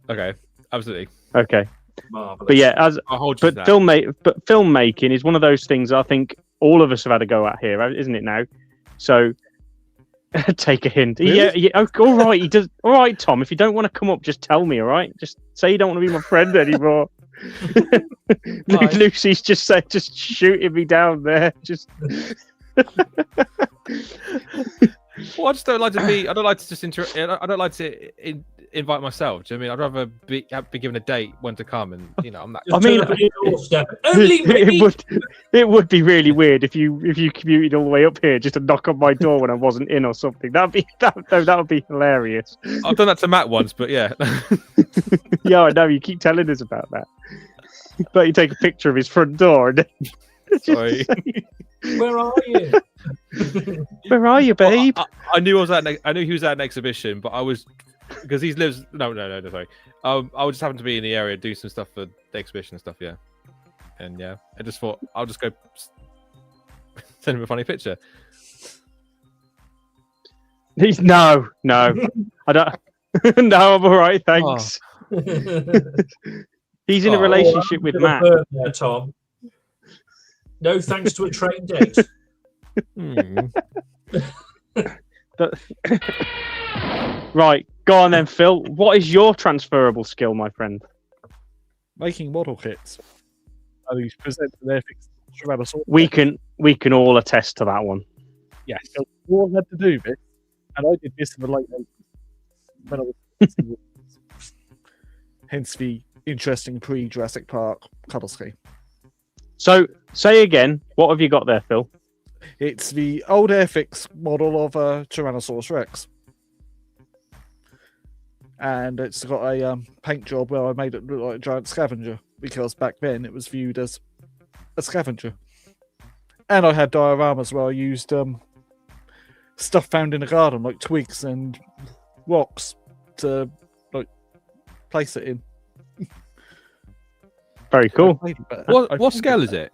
Okay, absolutely. Okay, Marvelous. but yeah, filmmaking is one of those things I think all of us have had a go at here, isn't it? Now, so take a hint. Really? Yeah. All right, he does. All right, Tom. If you don't want to come up, just tell me. All right, just say you don't want to be my friend anymore. Lucy's just shooting me down there. Just. Well, I just don't like to be. I don't like to just I don't like to invite myself. Do you know what I mean? I'd rather be given a date when to come, and I'm that. I mean, only me. It would be really weird if you commuted all the way up here just to knock on my door when I wasn't in or something. That would be hilarious. I've done that to Matt once, but yeah. Yeah, I know. You keep telling us about that. But you take a picture of his front door and Sorry. Where are you? Where are you, babe? Well, I knew I knew he was at an exhibition, but I was because he lives. No, sorry. I would just happen to be in the area doing some stuff for the exhibition and stuff. Yeah, and yeah, I just thought I'll just go send him a funny picture. No, I don't. No, I'm all right, thanks. He's in a relationship with Matt. There, Tom. No thanks to a train date. Right, go on then, Phil. What is your transferable skill, my friend? Making model kits. And he's presented their Tyrannosaurus. We can all attest to that one. Yeah, so we all had to do this, and I did this in the late 80s when I was hence the interesting pre-Jurassic Park colour scheme. So, say again, what have you got there, Phil? It's the old Airfix model of Tyrannosaurus Rex. And it's got a paint job where I made it look like a giant scavenger, because back then it was viewed as a scavenger. And I had dioramas where I used stuff found in the garden, like twigs and rocks, to place it in. Very cool. What scale is it?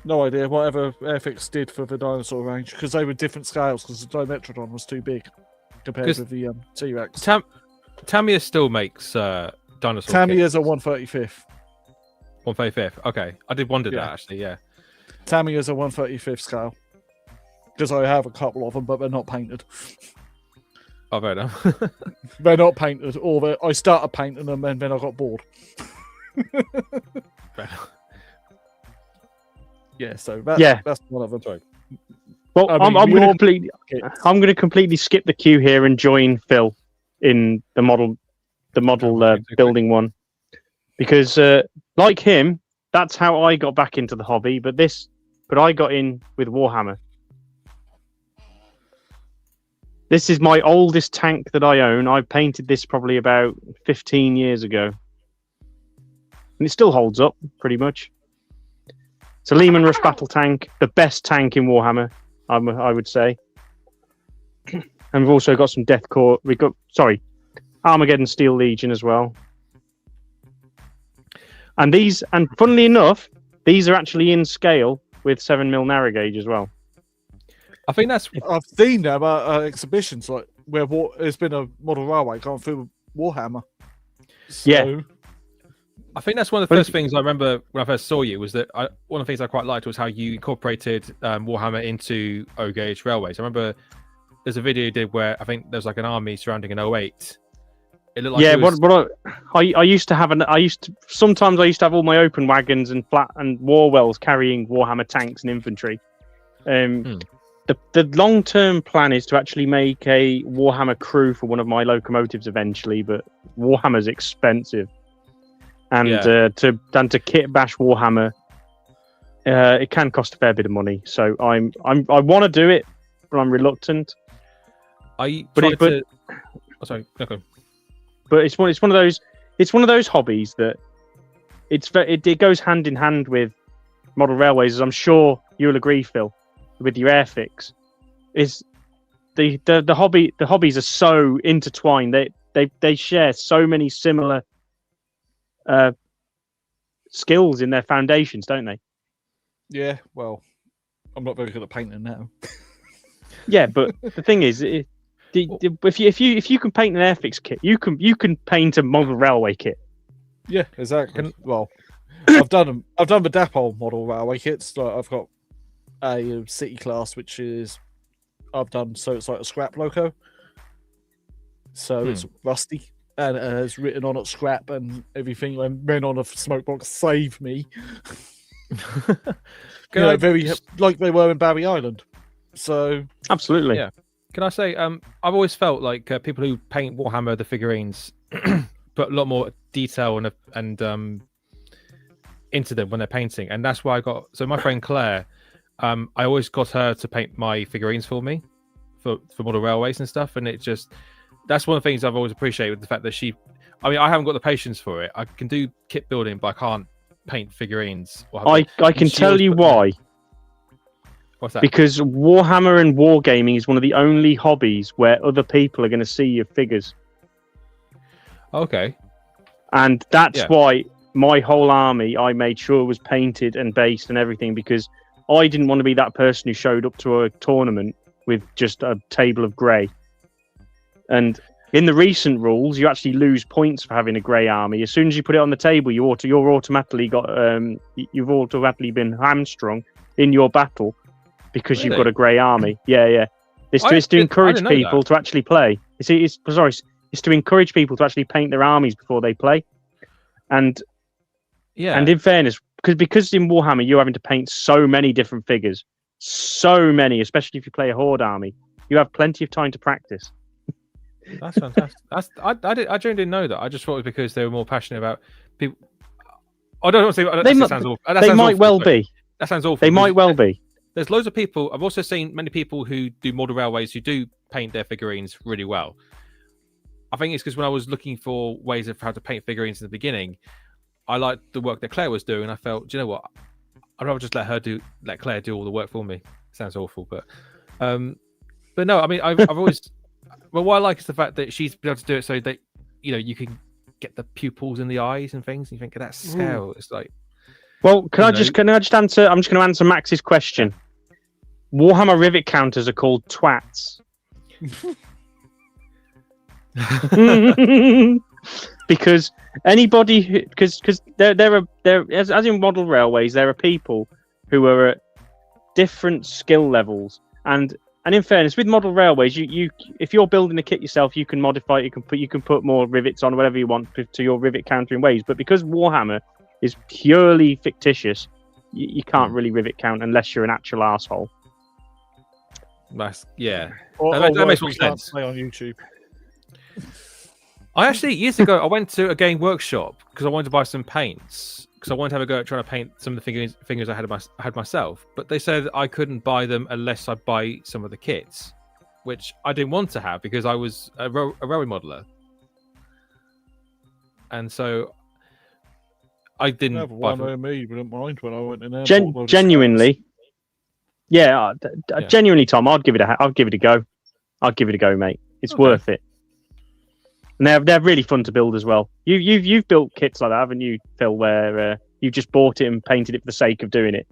No idea. Whatever Airfix did for the dinosaur range, because they were different scales, because the Dimetrodon was too big compared with the T-Rex. Tamiya still makes dinosaur. Tamiya's a 135th. 135th. Okay, I did wonder that actually. Yeah. Tamiya's a 135th scale, because I have a couple of them, but they're not painted. Oh, fair enough. They're not painted, or I started painting them and then I got bored. Yeah, so that's one of them. Sorry. Well, I'm going to completely skip the queue here and join Phil in the model building one, because like him, that's how I got back into the hobby. But I got in with Warhammer. This is my oldest tank that I own. I painted this probably about 15 years ago. and it still holds up pretty much. It's a Lehman Rush battle tank, the best tank in Warhammer, I would say. And we've also got some Death Corps. Armageddon Steel Legion as well. And funnily enough, these are actually in scale with 7mm narrow gauge as well. I think that's. I've seen them at exhibitions like where there's been a model railway going through Warhammer. So, Yeah. I think that's one of the first things I remember when I first saw you was that one of the things I quite liked was how you incorporated Warhammer into O-gauge railways. I remember there's a video you did where I think there's like an army surrounding an 08. It looked like I used to have sometimes I used to have all my open wagons and flat and war wells carrying Warhammer tanks and infantry. The long-term plan is to actually make a Warhammer crew for one of my locomotives eventually, but Warhammer's expensive. And to kit bash Warhammer, it can cost a fair bit of money. So I want to do it, but I'm reluctant. Sorry, okay. But it's one of those hobbies that it goes hand in hand with model railways, as I'm sure you'll agree, Phil, with your Airfix. Is the hobbies are so intertwined. They share so many similar skills in their foundations, don't they? Yeah, well, I'm not very good at painting now. Yeah, but the thing is, if you can paint an Airfix kit, you can paint a model railway kit. Yeah, exactly. Well, I've done the Dapol model railway kits. Like I've got a city class, which is I've done. So it's like a scrap loco. So it's rusty. And it's written on it scrap and everything. And men on a smoke box save me. Very like they were in Barry Island. So absolutely, yeah. Can I say, I've always felt like people who paint Warhammer the figurines put a lot more detail and into them when they're painting, and that's why I got. So my friend Claire, I always got her to paint my figurines for me, for model railways and stuff, and it just. That's one of the things I've always appreciated, the fact that I haven't got the patience for it. I can do kit building, but I can't paint figurines. I can tell you why. What's that? Because Warhammer and wargaming is one of the only hobbies where other people are going to see your figures. Okay. And that's why my whole army I made sure was painted and based and everything, because I didn't want to be that person who showed up to a tournament with just a table of grey. And in the recent rules, you actually lose points for having a grey army. As soon as you put it on the table, you've automatically been hamstrung in your battle because you've got a grey army. Yeah. It's to encourage people to actually play. It's to encourage people to actually paint their armies before they play. And in fairness, because in Warhammer you're having to paint so many different figures, so many, especially if you play a horde army, you have plenty of time to practice. That's fantastic. I genuinely didn't know that. I just thought it was because they were more passionate about people. I don't want to say that sounds awful. They might well be. That sounds awful. They might well be. There's loads of people. I've also seen many people who do model railways who do paint their figurines really well. I think it's because when I was looking for ways of how to paint figurines in the beginning, I liked the work that Claire was doing. I felt, do you know what? I'd rather just let Claire do all the work for me. Sounds awful, but no. I mean, I've always. Well, what I like is the fact that she's been able to do it so that you can get the pupils in the eyes and things. And you think at that scale, it's like. Well, can I just answer? I'm just going to answer Max's question. Warhammer rivet counters are called twats. Because anybody, because there are as in model railways, there are people who are at different skill levels, and in fairness, with model railways, you if you're building a kit yourself, you can modify it. You can put more rivets on, whatever you want to your rivet countering ways. But because Warhammer is purely fictitious, you can't really rivet count unless you're an actual arsehole. That's that makes makes more sense. Play on YouTube. I actually years ago I went to a game workshop because I wanted to buy some paints because I wanted to have a go at trying to paint some of the figures I had myself. But they said I couldn't buy them unless I buy some of the kits, which I didn't want to have because I was a railway modeler, and so I didn't Never buy one from... of me wouldn't mind when I went in there. Genuinely, genuinely, Tom, I'd give it a go. I'd give it a go, mate. It's Okay. worth it. And they're really fun to build as well. You've built kits like that, haven't you, Phil? Where you just bought it and painted it for the sake of doing it.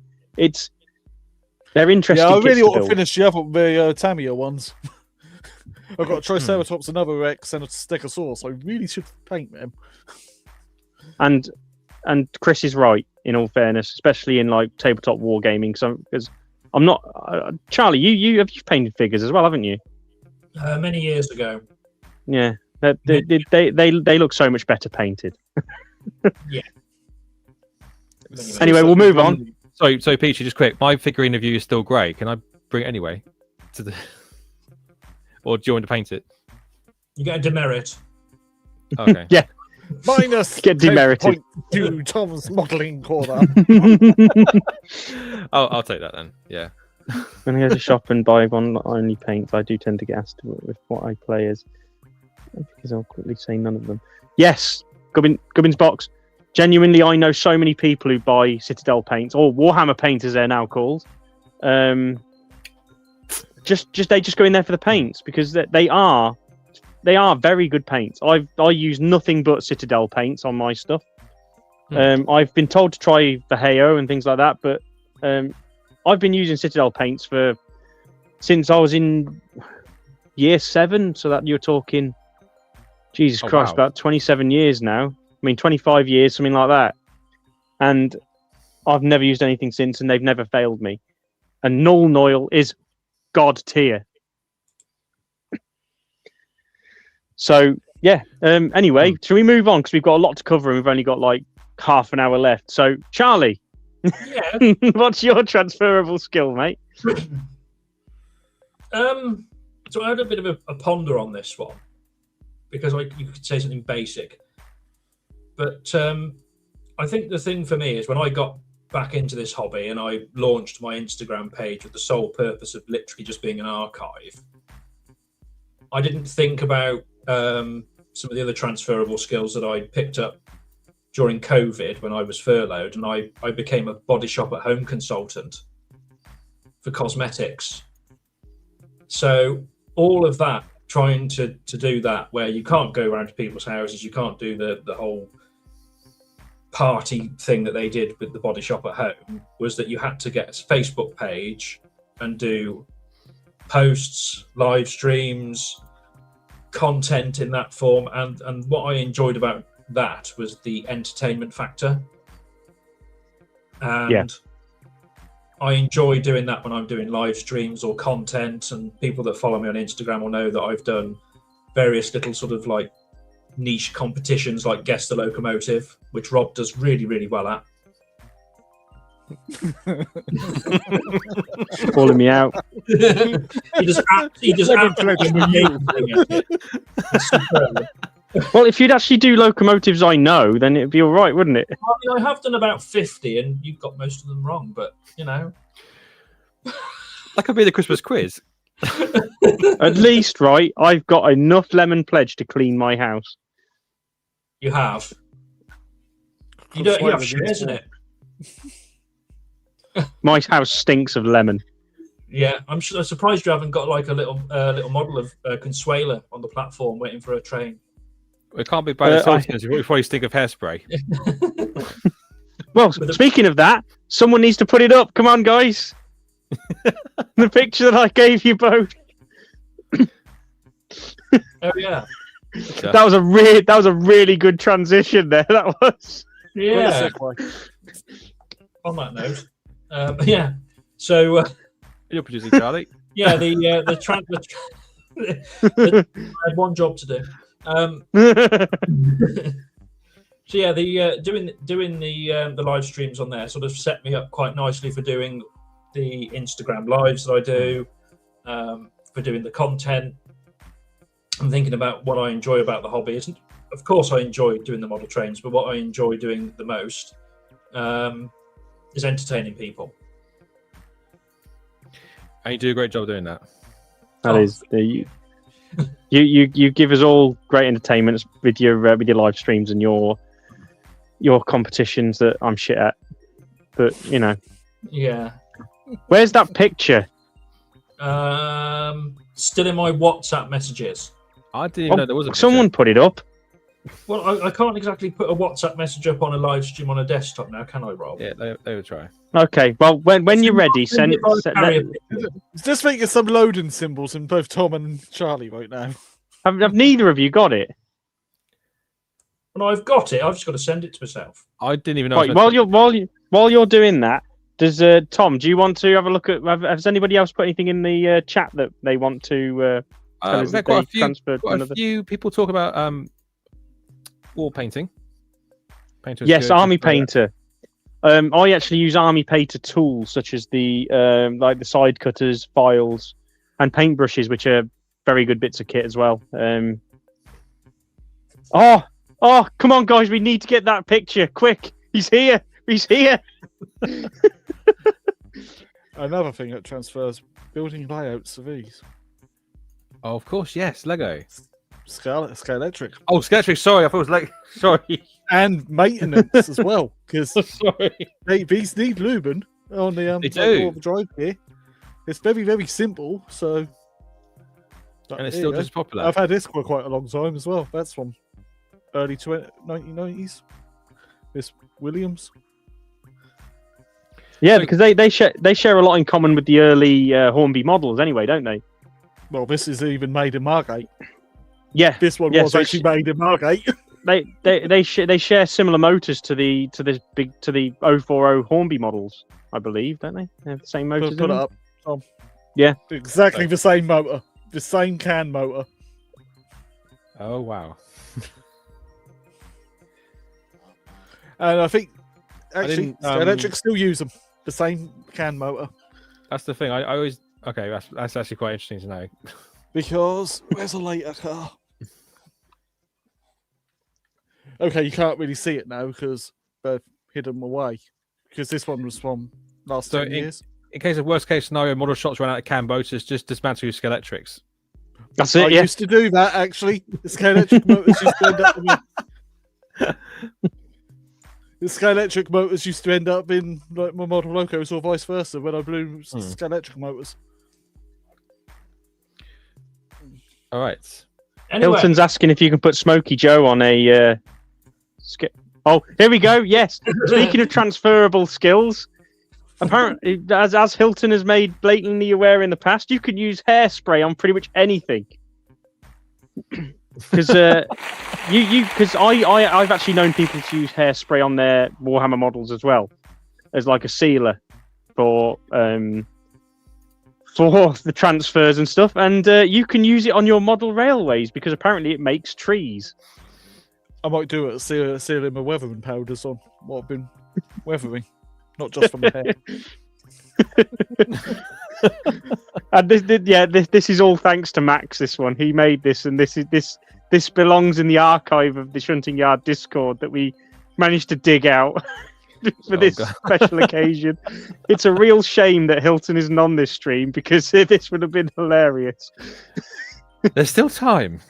They're interesting. Yeah, I really kits ought to build. finish the Tamiya ones. I've got a Triceratops, another Rex, and a Stegosaurus. I really should paint them. And Chris is right, in all fairness, especially in like tabletop wargaming. Because I'm not Charlie. You've painted figures as well, haven't you? Many years ago. Yeah, they look so much better painted. Yeah. Anyway, we'll move on. So Peachy, just quick. My figurine of you is still grey. Can I bring it anyway? Or do you want to paint it? You get a demerit. Okay. Yeah. Minus Get demerited. 10.2 Tom's modelling corner. I'll take that then. Yeah. When I go to shop and buy one that only paints, I do tend to get asked with what I play as, because I'll quickly say none of them. Yes, Gubbins Box. Genuinely, I know so many people who buy Citadel paints, or Warhammer paint as they're now called. They just go in there for the paints because they are very good paints. I use nothing but Citadel paints on my stuff. I've been told to try Vallejo and things like that, but I've been using Citadel paints since I was in year 7. So that you're talking, Jesus Christ, wow. about 27 years now. I mean, 25 years, something like that. And I've never used anything since, and they've never failed me. And Null Noil is God tier. So, yeah. Anyway, shall we move on? Because we've got a lot to cover, and we've only got like half an hour left. So, Charlie, Yeah. what's your transferable skill, mate? So I had a bit of a ponder on this one because you could say something basic, but I think the thing for me is when I got back into this hobby and I launched my Instagram page with the sole purpose of literally just being an archive, I didn't think about some of the other transferable skills that I picked up during COVID when I was furloughed, and I became a body shop at home consultant for cosmetics. So all of that, trying to do that, where you can't go around to people's houses, you can't do the whole party thing that they did with the body shop at home, was that you had to get a Facebook page and do posts, live streams, content in that form. And what I enjoyed about that was the entertainment factor. And Yeah. I enjoy doing that when I'm doing live streams or content, and people that follow me on Instagram will know that I've done various little sort of like niche competitions like Guess the Locomotive, which Rob does really, really well at. Calling me out. he does absolutely amazing at it. It's superb. Well, if you'd actually do locomotives I know, then it'd be all right, wouldn't it? I mean, I have done about 50 and you've got most of them wrong, but you know. That could be the Christmas quiz. At least, right, I've got enough lemon pledge to clean my house. You have. You have shares in it. My house stinks of lemon. Yeah, I'm surprised you haven't got like a little model of Consuela on the platform waiting for a train. It can't be bad before you stink of hairspray. Well, speaking of that, someone needs to put it up. Come on, guys. The picture that I gave you both. Oh yeah. That was a really good transition there. That was. Yeah. On that note, yeah. So You're producing, Charlie. yeah, I had one job to do. So yeah, doing the live streams on there sort of set me up quite nicely for doing the Instagram lives that I do, for doing the content. I'm thinking about what I enjoy about the hobby. Of course, I enjoy doing the model trains, but what I enjoy doing the most is entertaining people. And you do a great job doing that. That is you give us all great entertainment with your live streams and your your competitions that I'm shit at. But you know, Yeah. where's that picture? Still in my WhatsApp messages. I didn't even know there was a picture. Someone put it up. Well, I can't exactly put a WhatsApp message up on a live stream on a desktop now, can I, Rob? Yeah, they would try. Okay, well, when you're ready, send. Just thinking some loading symbols in both Tom and Charlie right now. Have neither of you got it? Well, I've got it. I've just got to send it to myself. I didn't even know. Right, while you're doing that, does Tom? Do you want to have a look at? Has anybody else put anything in the chat that they want to tell us that they transferred to another? A few people talk about wall painting. Yes, Army Painter. I actually use Army Painter tools such as the like the side cutters, files, and paintbrushes, which are very good bits of kit as well. Oh, come on, guys! We need to get that picture quick. He's here. He's here. Another thing that transfers building layouts of these. Oh, of course, yes, Lego. Scaletric. Oh, Sketchbook. Sorry, I thought it was like sorry. And maintenance as well, because Sorry. these need lubing on the They do. drive here. It's very, very simple, so. And it's still just popular. I've had this for quite a long time as well. That's from early 1990s. Miss Williams. Yeah, because they share a lot in common with the early Hornby models, anyway, don't they? Well, this is even made in Margate. Yeah, This one was actually made in Margate. they share similar motors to the 040 Hornby models, I believe, don't they? They have the same motors. Put it up, Tom. Yeah, exactly the same motor, the same can motor. Oh wow. And I think actually electric still use them, the same can motor. That's the thing. I always that's actually quite interesting to know. Because where's a later car? Okay, you can't really see it now because they're hidden away. Because this one was from last 10 years. In case of worst case scenario, model shops run out of can motors, just dismantle your Skeletrics. That's it. I used to do that actually. The Skeletric motors used to end up the Skeletric motors used to end up in like my model locos or vice versa when I blew Skeletric motors. All right. Anyway, Hilton's asking if you can put Smoky Joe on a. Oh, here we go. Yes. Speaking of transferable skills, apparently, as Hilton has made blatantly aware in the past, you can use hairspray on pretty much anything. Because I've actually known people to use hairspray on their Warhammer models as well, as like a sealer for the transfers and stuff, and you can use it on your model railways because apparently it makes trees. I might do it, sealing my weathering powders on what I've been weathering, not just for my hair. And this is all thanks to Max. This one, he made this, and this belongs in the archive of the Shunting Yard Discord that we managed to dig out for this special occasion. It's a real shame that Hilton isn't on this stream because this would have been hilarious. There's still time.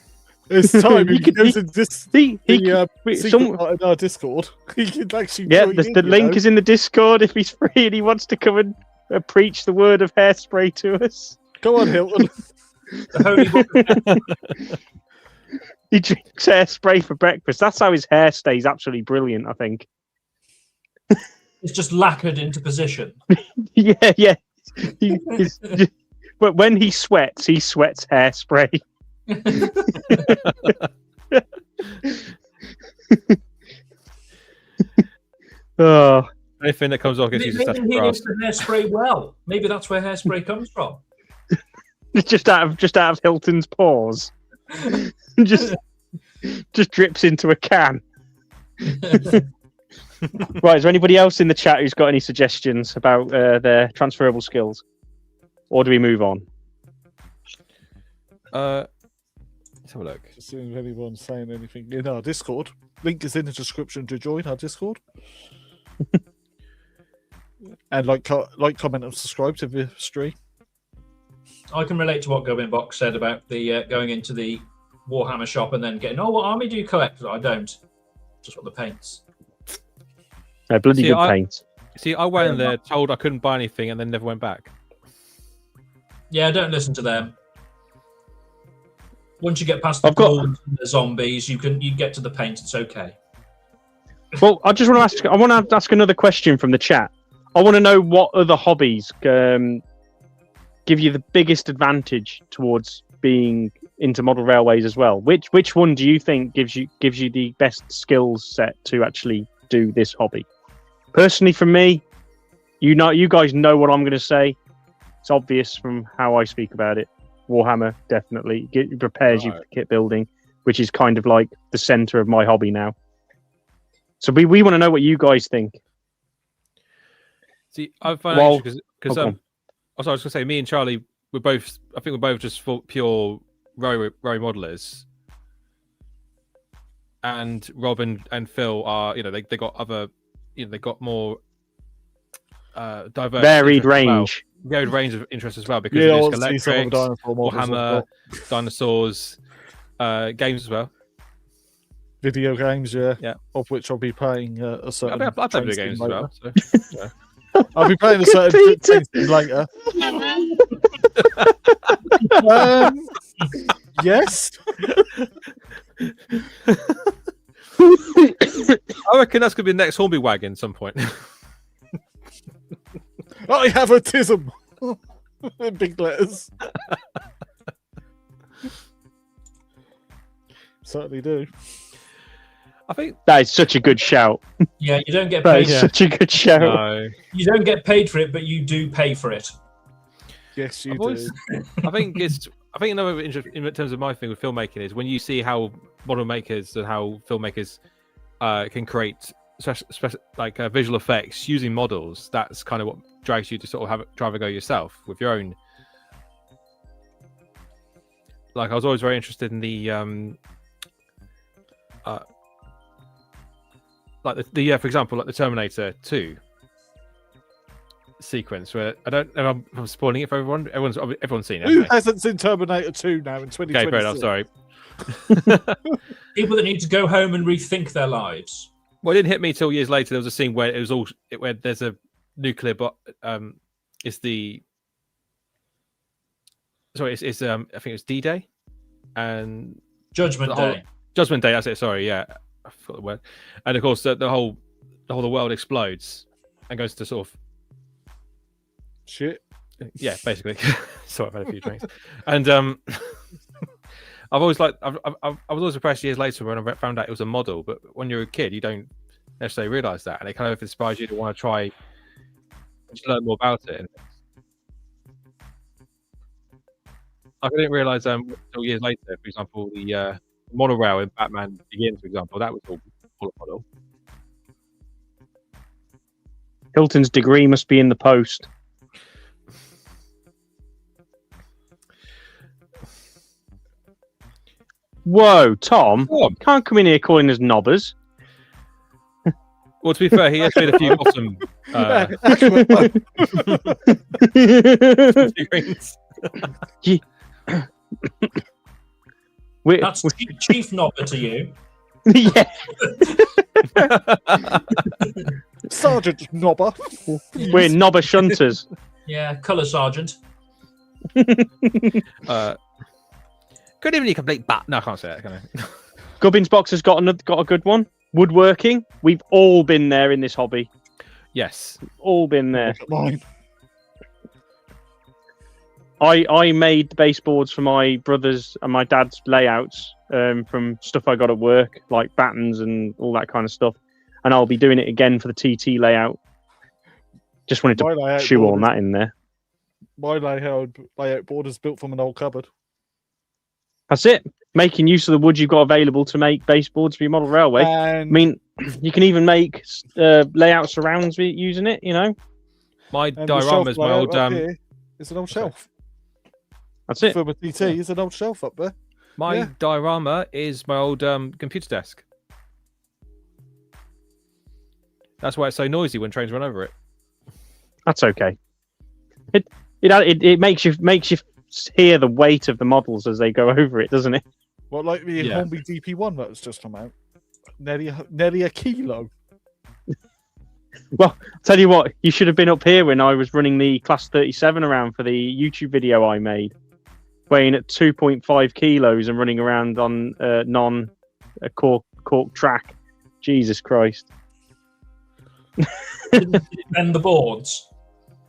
There's time. He can use this. In our Discord. He can actually. Yeah, the link is in the Discord if he's free and he wants to come and preach the word of hairspray to us. Go on, Hilton. The Holy Book. He drinks hairspray for breakfast. That's how his hair stays absolutely brilliant, I think. It's just lacquered into position. Yeah. But when he sweats hairspray. Oh, anything that comes off gets used as maybe he needs the hairspray well. Maybe that's where hairspray comes from. just out of Hilton's pores. just drips into a can. Right, is there anybody else in the chat who's got any suggestions about their transferable skills? Or do we move on? Let's have a look. Just seeing if anyone's saying anything in our Discord. Link is in the description to join our Discord. And like, comment, and subscribe to the stream. I can relate to what Goblin Box said about the going into the Warhammer shop and then getting, what army do you collect? I don't. Just want the paints. Bloody See, good paint. See, I went in there, told I couldn't buy anything, and then never went back. Yeah, don't listen to them. Once you get past the I've got- ghouls and the zombies, you get to the paint. It's okay. Well, I just want to ask. I want to ask another question from the chat. I want to know what other hobbies give you the biggest advantage towards being into model railways as well. Which one do you think gives you the best skills set to actually do this hobby? Personally, for me, you guys know what I'm going to say. It's obvious from how I speak about it. Warhammer definitely prepares you for kit building, which is kind of like the center of my hobby now. So we want to know what you guys think. See, I find Well, because okay. also I was going to say, me and Charlie, I think we're both just pure row modelers, and Rob and Phil are, they got other, they got more diverse, Varied range. Varied range of interest as well, because Yeah, I there's want to see some of the electrics, dinosaur models. I've Warhammer, got. dinosaurs, games as well. Video games, Yeah. of which I'll be playing a certain. I play train video games as simulator. well. So, I'll be playing a certain train simulator. Yes. I reckon that's going to be the next Hornby wagon at some point. I have autism. In big letters. Certainly do. I think That is such a good shout. Yeah, you don't get That paid. is such a good shout. no. You don't get paid for it, but you do pay for it. Yes, you I've do. always- I think another interest in terms of my thing with filmmaking is when you see how model makers and how filmmakers can create visual effects using models. That's kind of what drives you to sort of try to go yourself with your own. Like, I was always very interested in the for example, like the Terminator 2 sequence, where I don't know, I'm spoiling it for everyone. Everyone's seen it. Who haven't they? hasn't seen Terminator 2 now in 2020? Okay, fair enough. Sorry. People that need to go home and rethink their lives. Well, it didn't hit me till years later. There was a scene where where there's a nuclear, but it's the sorry, it's I think it's D-Day and Judgment Day. Judgment Day. That's it. Sorry, yeah, I forgot the word. And of course, the whole world explodes and goes to sort of Shit. yeah, basically. Sorry, I've had a few drinks, and I've always I was always impressed years later when I found out it was a model. But when you're a kid, you don't necessarily realise that, and it kind of inspires you to want to try to learn more about it. I didn't realise until years later, for example, the monorail in Batman Begins, for example, that was all a model. Hilton's degree must be in the post. Whoa, Tom! Can't come in here calling us knobbers. Well, to be fair, he has made a few awesome figurines. That's Chief Knobber to you. Yeah. Sergeant Knobber. We're knobber shunters. Yeah, Colour Sergeant. Couldn't even complete bat. No, I can't say that, can I? Gubbins Box has got a good one. Woodworking. We've all been there in this hobby. Yes. All been there. Mine. I made the baseboards for my brothers and my dad's layouts from stuff I got at work, like battens and all that kind of stuff. And I'll be doing it again for the TT layout. Just wanted to shoehorn that in there. My layout board is built from an old cupboard. That's it. Making use of the wood you've got available to make baseboards for your model railway. And I mean, you can even make layout surrounds using it, you know. My diorama is my old. It's an old shelf. That's it. For a TT, it's an old shelf up there. My diorama is my old computer desk. That's why it's so noisy when trains run over it. That's okay. It makes you hear the weight of the models as they go over it, doesn't it? Well, like the Hornby DP1 that was just come out. Nearly a kilo. Well, tell you what, you should have been up here when I was running the Class 37 around for the YouTube video I made, weighing at 2.5 kilos and running around on non-cork track. Jesus Christ. Didn't it bend the boards?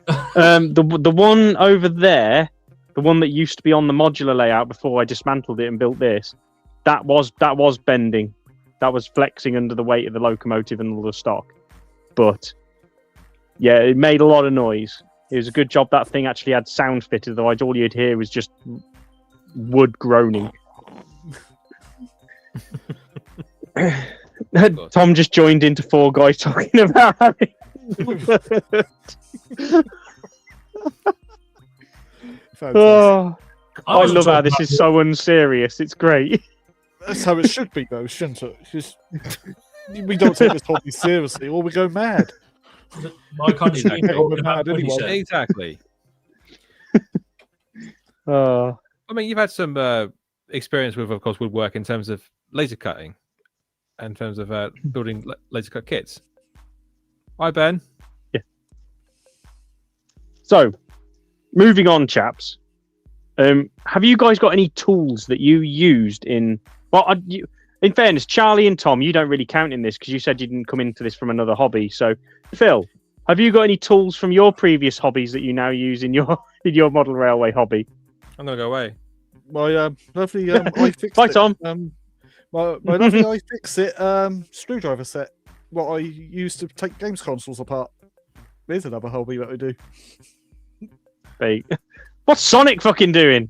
The one over there, the one that used to be on the modular layout before I dismantled it and built this, that was bending. That was flexing under the weight of the locomotive and all the stock. But yeah, it made a lot of noise. It was a good job that thing actually had sound fitted, otherwise all you'd hear was just wood groaning. Tom just joined into four guys talking about having oh, I love how this is so unserious. It's great. That's how it should be, though, shouldn't it? Just, we don't take this hobby seriously, or we go mad. I can't Exactly. I mean, you've had some experience with, of course, woodwork in terms of laser cutting, and in terms of building laser cut kits. Hi, Ben. Yeah. So, moving on, chaps. Have you guys got any tools that you used in? Well, in fairness, Charlie and Tom, you don't really count in this because you said you didn't come into this from another hobby. So, Phil, have you got any tools from your previous hobbies that you now use in your model railway hobby? I'm gonna go away. My lovely iFixit. Bye, Tom. My lovely iFixit screwdriver set. What I used to take games consoles apart. There's another hobby that I do. Hey, what's Sonic fucking doing?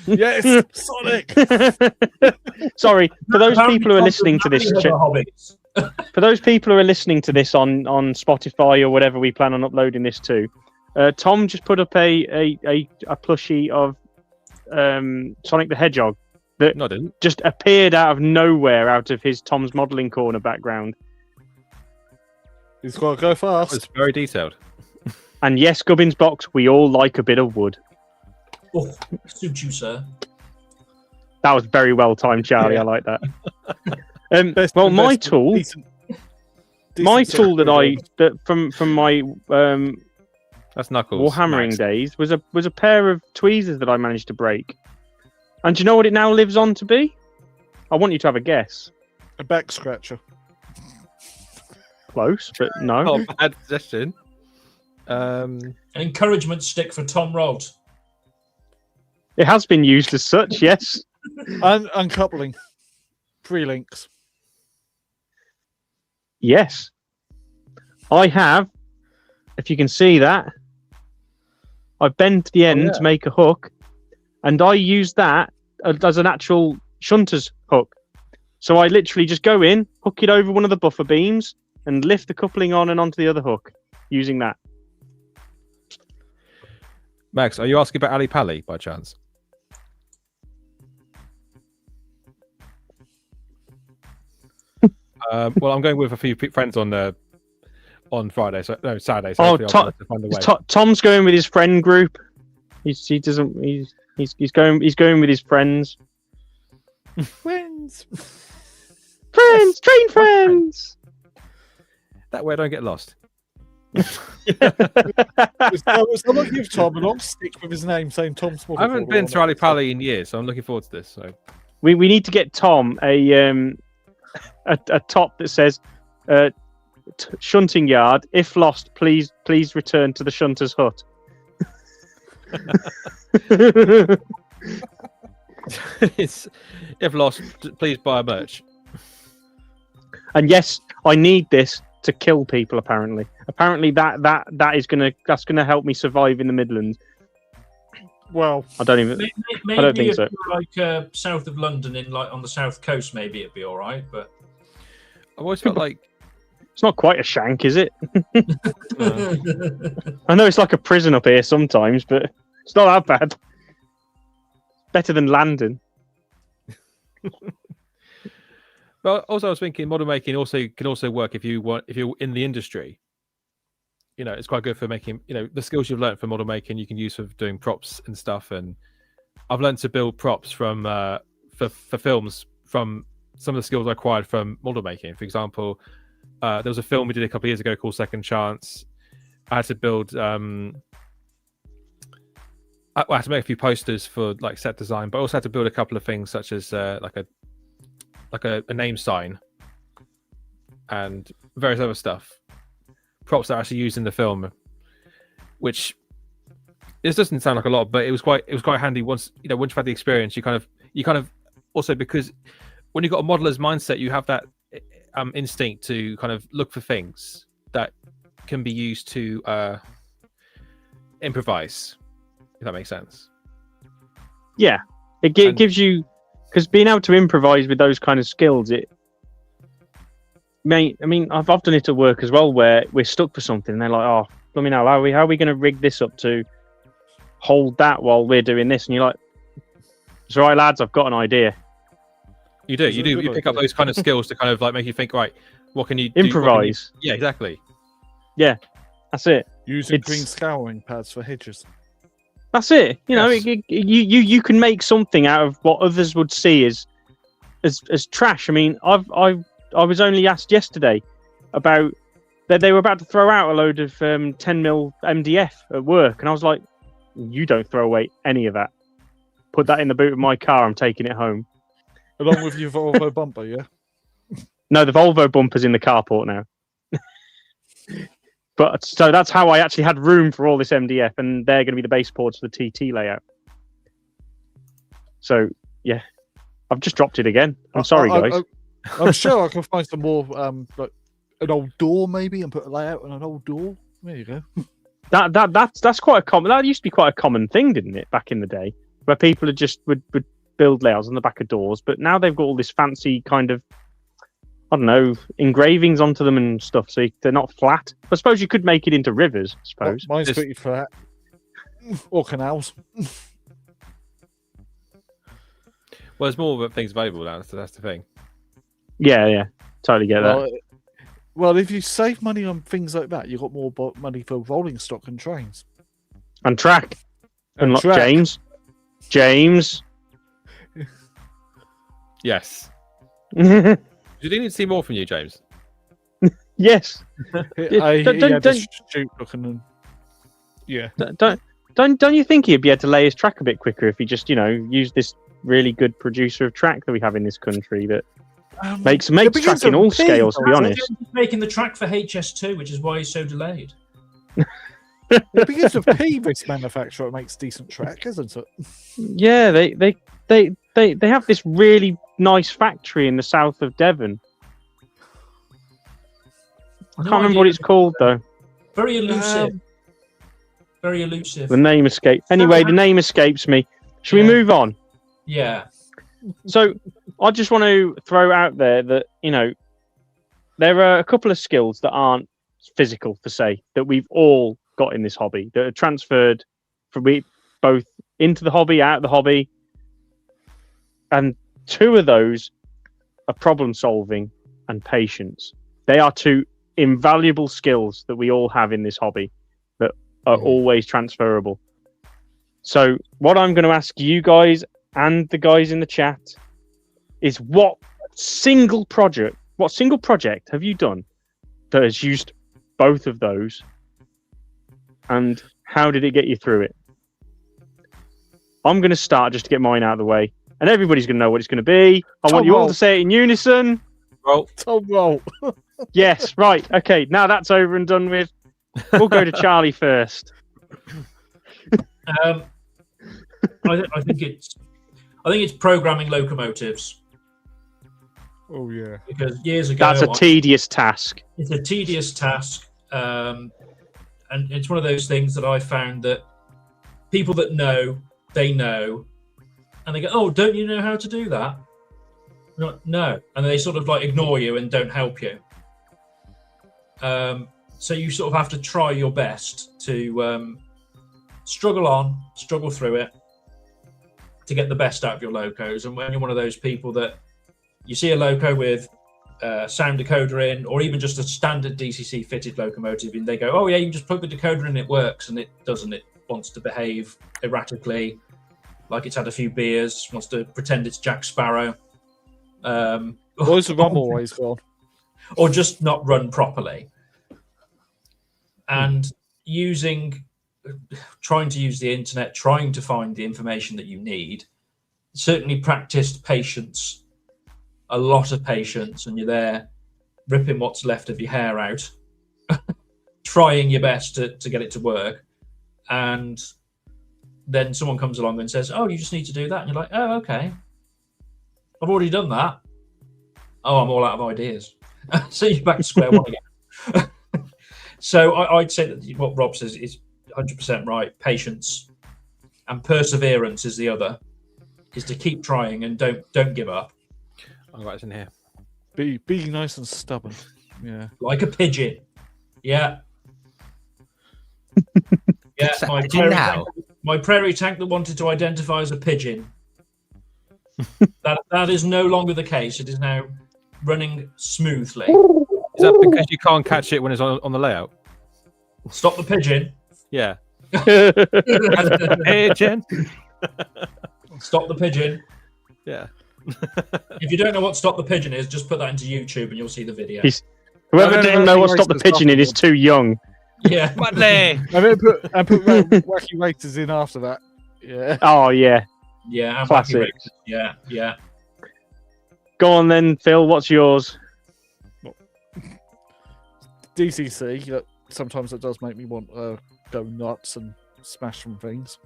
Yes, Sonic. Sorry, for those people who are listening to this. For those people who are listening to this on Spotify or whatever we plan on uploading this to, Tom just put up a plushie of Sonic the Hedgehog that just appeared out of nowhere, out of his Tom's Modelling Corner background. He's got to go fast. It's very detailed. And yes, Gubbins Box, we all like a bit of wood. Oh, suit you, sir. That was very well timed, Charlie. Yeah. I like that. Well, my tool, from my that's Knuckles. Warhammering days was a pair of tweezers that I managed to break. And do you know what it now lives on to be? I want you to have a guess. A back scratcher. Close, but no. Not bad suggestion. An encouragement stick for Tom Rod. It has been used as such, yes. Uncoupling. 3 links. Yes. I have. If you can see that, I've bent the end to make a hook, and I use that as an actual shunter's hook. So I literally just go in, hook it over one of the buffer beams, and lift the coupling on and onto the other hook using that. Max, are you asking about Ali Pali by chance? Well, I'm going with a few friends on Friday, Saturday. So I'll find a way. Tom's going with his friend group. He's going with his friends. Friends. Train friends. That way I don't get lost. Someone give Tom a long stick with his name saying Tom Small. I haven't been to Ali Pali in years, so I'm looking forward to this. So we need to get Tom a top that says Shunting Yard. If lost, please return to the shunter's hut. If lost, please buy merch. And yes, I need this to kill people. Apparently that's gonna help me survive in the Midlands. Well, I don't maybe think so. Like south of London, on the south coast, maybe it'd be all right. But I've always felt like it's not quite a shank, is it? I know it's like a prison up here sometimes, but it's not that bad. Better than London. But also, I was thinking model making can also work if you're in the industry. You know, it's quite good for making, the skills you've learned for model making you can use for doing props and stuff. And I've learned to build props from for films from some of the skills I acquired from model making. For example, There was a film we did a couple of years ago called Second Chance. I had to build. I had to make a few posters for like set design, but I also had to build a couple of things such as like a name sign and various other stuff. Props that are actually used in the film, which this doesn't sound like a lot, but it was quite handy once you've had the experience. You kind of also, because when you've got a modeler's mindset, you have that instinct to kind of look for things that can be used to improvise, if that makes sense. Yeah, it gives you, because being able to improvise with those kind of skills, I've done it at work as well, where we're stuck for something and they're like, oh, let me know, how are we going to rig this up to hold that while we're doing this? And you're like, it's all right, lads, I've got an idea. You pick up those kind of skills to kind of like make you think, right, what can you improvise? Yeah, exactly. Yeah, that's it. Using green scouring pads for hedges. That's it. Yes. You can make something out of what others would see as trash. I mean, I was only asked yesterday about that they were about to throw out a load of 10mm MDF at work, and I was like, you don't throw away any of that. Put that in the boot of my car. I'm taking it home. Along with your Volvo bumper, yeah? No, the Volvo bumper's in the carport now. But so that's how I actually had room for all this MDF, and they're going to be the base boards for the TT layout. So, yeah. I've just dropped it again. I'm sorry, guys. I'm sure I can find some more, like an old door maybe, and put a layout on an old door. There you go. That's quite a common. That used to be quite a common thing, didn't it, back in the day, where people would build layouts on the back of doors, but now they've got all this fancy kind of, I don't know, engravings onto them and stuff, so they're not flat. I suppose you could make it into rivers, I suppose. Mine's pretty flat. Or canals. Well, there's more things available now, so that's the thing. Yeah, totally get that. Well, if you save money on things like that, you've got more money for rolling stock and trains. And track. And track. James. Yes. Do you need to see more from you, James? Yes. Don't you think he'd be able to lay his track a bit quicker if he just, used this really good producer of track that we have in this country that makes track in all scales, to be honest. He's making the track for HS2, which is why he's so delayed. It begins with P, this manufacturer makes decent track, isn't it? Yeah, they have this really nice factory in the south of Devon. I can't remember what it's called though. Very elusive. Very elusive. The name escapes. Anyway, the name escapes me. Should we move on? Yeah. So I just want to throw out there that there are a couple of skills that aren't physical, per se, that we've all got in this hobby that are transferred from both into the hobby, out of the hobby, and two of those are problem solving and patience. They are two invaluable skills that we all have in this hobby that are always transferable. So what I'm going to ask you guys and the guys in the chat is what single project have you done that has used both of those, and how did it get you through it? I'm going to start just to get mine out of the way, and everybody's going to know what it's going to be. I want you all to say it in unison. Roll. Yes, right. Okay, now that's over and done with. We'll go to Charlie first. I think it's programming locomotives. Oh yeah. Because years ago, that's a tedious task. It's a tedious task, and it's one of those things that I found that people that know, they know, and they go, "Oh, don't you know how to do that?" No, and they sort of like ignore you and don't help you. So you sort of have to try your best to struggle through it to get the best out of your locos. And when you're one of those people that you see a loco with sound decoder in, or even just a standard DCC fitted locomotive, and they go, "Oh yeah, you just plug the decoder in, it works," and it doesn't. It wants to behave erratically, like it's had a few beers, wants to pretend it's Jack Sparrow. Where's the rum always gone? or just not run properly. And trying to use the internet, trying to find the information that you need, certainly practiced patience, a lot of patience, and you're there ripping what's left of your hair out, trying your best to get it to work. And then someone comes along and says, oh, you just need to do that. And you're like, oh, okay. I've already done that. Oh, I'm all out of ideas. So you're back to square one again. So I'd say that what Rob says is 100% right. Patience and perseverance is the other, is to keep trying and don't give up. I'll write it in here. Be nice and stubborn. Yeah. Like a pigeon. Yeah. Yeah. My prairie tank that wanted to identify as a pigeon. That is no longer the case. It is now running smoothly. Is that because you can't catch it when it's on the layout? Stop the pigeon. Yeah. Pigeon. Stop the pigeon. Yeah. If you don't know what Stop the Pigeon is, just put that into YouTube and you'll see the video. Whoever didn't know what Stop the Pigeon is too young. Yeah. Put Wacky Races in after that. Yeah. Oh, yeah. Yeah. And Classic. Yeah. Yeah. Go on then, Phil. What's yours? DCC. Sometimes it does make me want to go nuts and smash some things.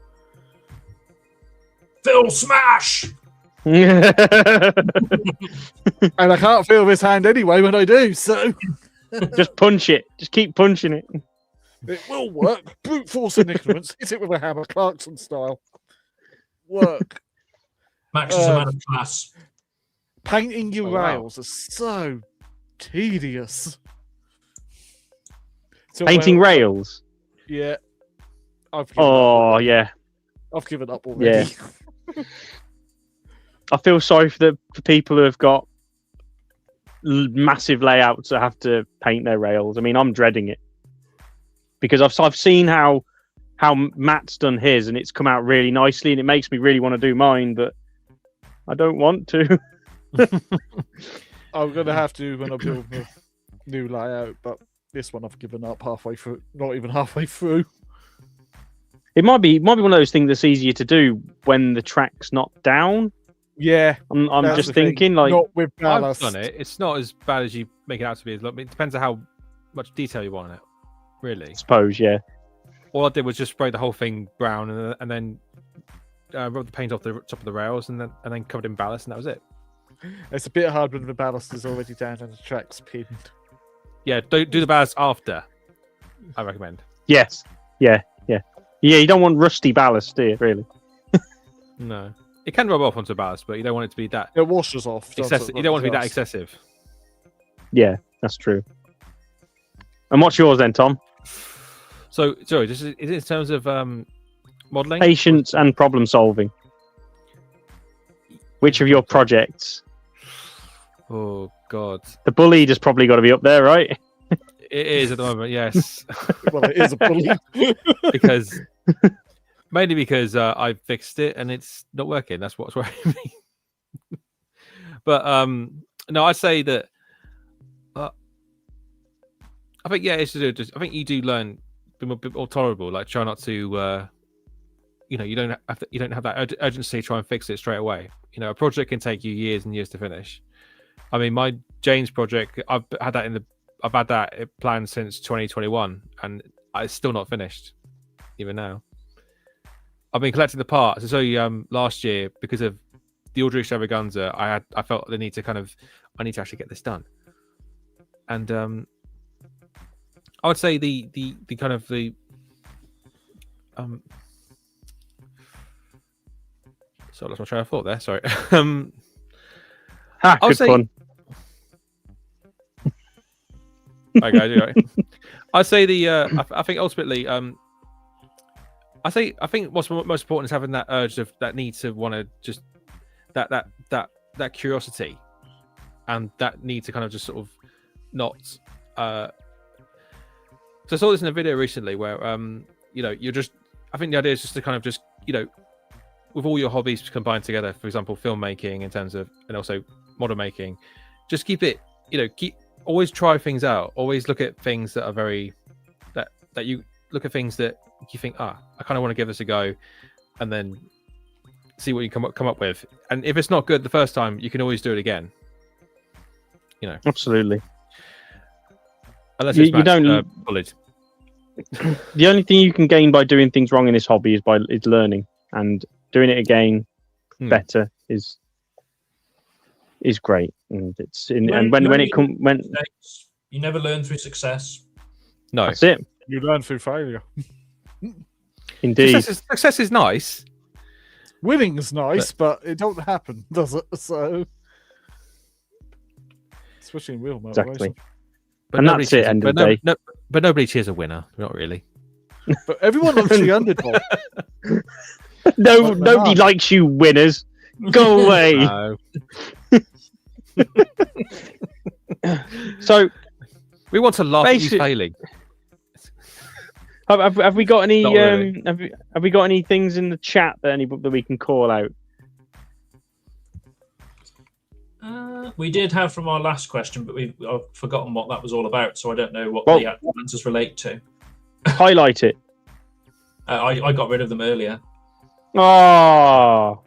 Phil Smash! And I can't feel this hand anyway when I do, so... Just punch it. Just keep punching it. It will work. Brute force and ignorance. Hit it with a hammer, Clarkson style. Work. Max is a man of class. Painting your wow. rails is so tedious. So Painting rails. Yeah. I've given up already. Yeah. I feel sorry for people who have got massive layouts that have to paint their rails. I mean, I'm dreading it because I've seen how Matt's done his and it's come out really nicely, and it makes me really want to do mine, but I don't want to. I'm gonna have to when I build the new layout, but this one I've given up halfway through. Not even halfway through. It might be one of those things that's easier to do when the track's not down. Yeah, I'm just thinking like not with I've ballast. done it. It's not as bad as you make it out to be. It depends on how much detail you want in it. Really. I suppose, yeah. All I did was just spray the whole thing brown and then rub the paint off the top of the rails and then covered in ballast, and that was it. It's a bit hard when the ballast is already down and the track's pinned. Yeah, do the ballast after. I recommend. Yes. Yeah. You don't want rusty ballast, do you, really? No. It can rub off onto ballast, but you don't want it to be that It washes off. excessive. You don't want it to be that excessive. Yeah, that's true. And what's yours then, Tom? So, sorry, is it in terms of modelling? Patience and problem solving. Which of your projects? Oh, God. The Bullied has probably got to be up there, right? It is at the moment, yes. Well, it is a bully. Mainly because I fixed it and it's not working. That's what's worrying me. But no, I'd say that I think it's to do. I think you do learn be a bit more tolerable. Like try not to, you don't have that urgency to try and fix it straight away. A project can take you years and years to finish. I mean, my Jane's project, I've had that planned since 2021, and it's still not finished, even now. I've been collecting the parts. So last year, because of the Audrey Extravaganza, I felt the need to I need to actually get this done. And I would say the so I lost my train of thought there. Sorry. Good fun. Okay, I'd say I think ultimately, I think what's most important is having that urge of that need to want to just that curiosity, and that need to kind of just sort of not. So I saw this in a video recently where you're just. I think the idea is just to kind of just with all your hobbies combined together, for example, filmmaking in terms of, and also model making, just keep it, always try things out. Always look at things that are very that you look at things that you think, I kind of want to give this a go, and then see what you come up with. And if it's not good the first time, you can always do it again. Absolutely. Unless You- it's you don't- bullied. The only thing you can gain by doing things wrong in this hobby is learning, and doing it again better is great. And You never learn through success. No, that's it. You learn through failure. Indeed. Success is nice. Winning's nice, but it don't happen, does it? So, especially in real motivation. Exactly. But And nobody that's it, cheers- end of but the day. but nobody cheers a winner. Not really. But everyone loves the underdog. Nobody likes you winners. Go away. No. So We want to laugh at you Basic- failing. have we got any Not really. have we got any things in the chat that we can call out? We did have from our last question, but I've forgotten what that was all about, so I don't know what Well- the actual answers relate to. Highlight it. I got rid of them earlier. Oh.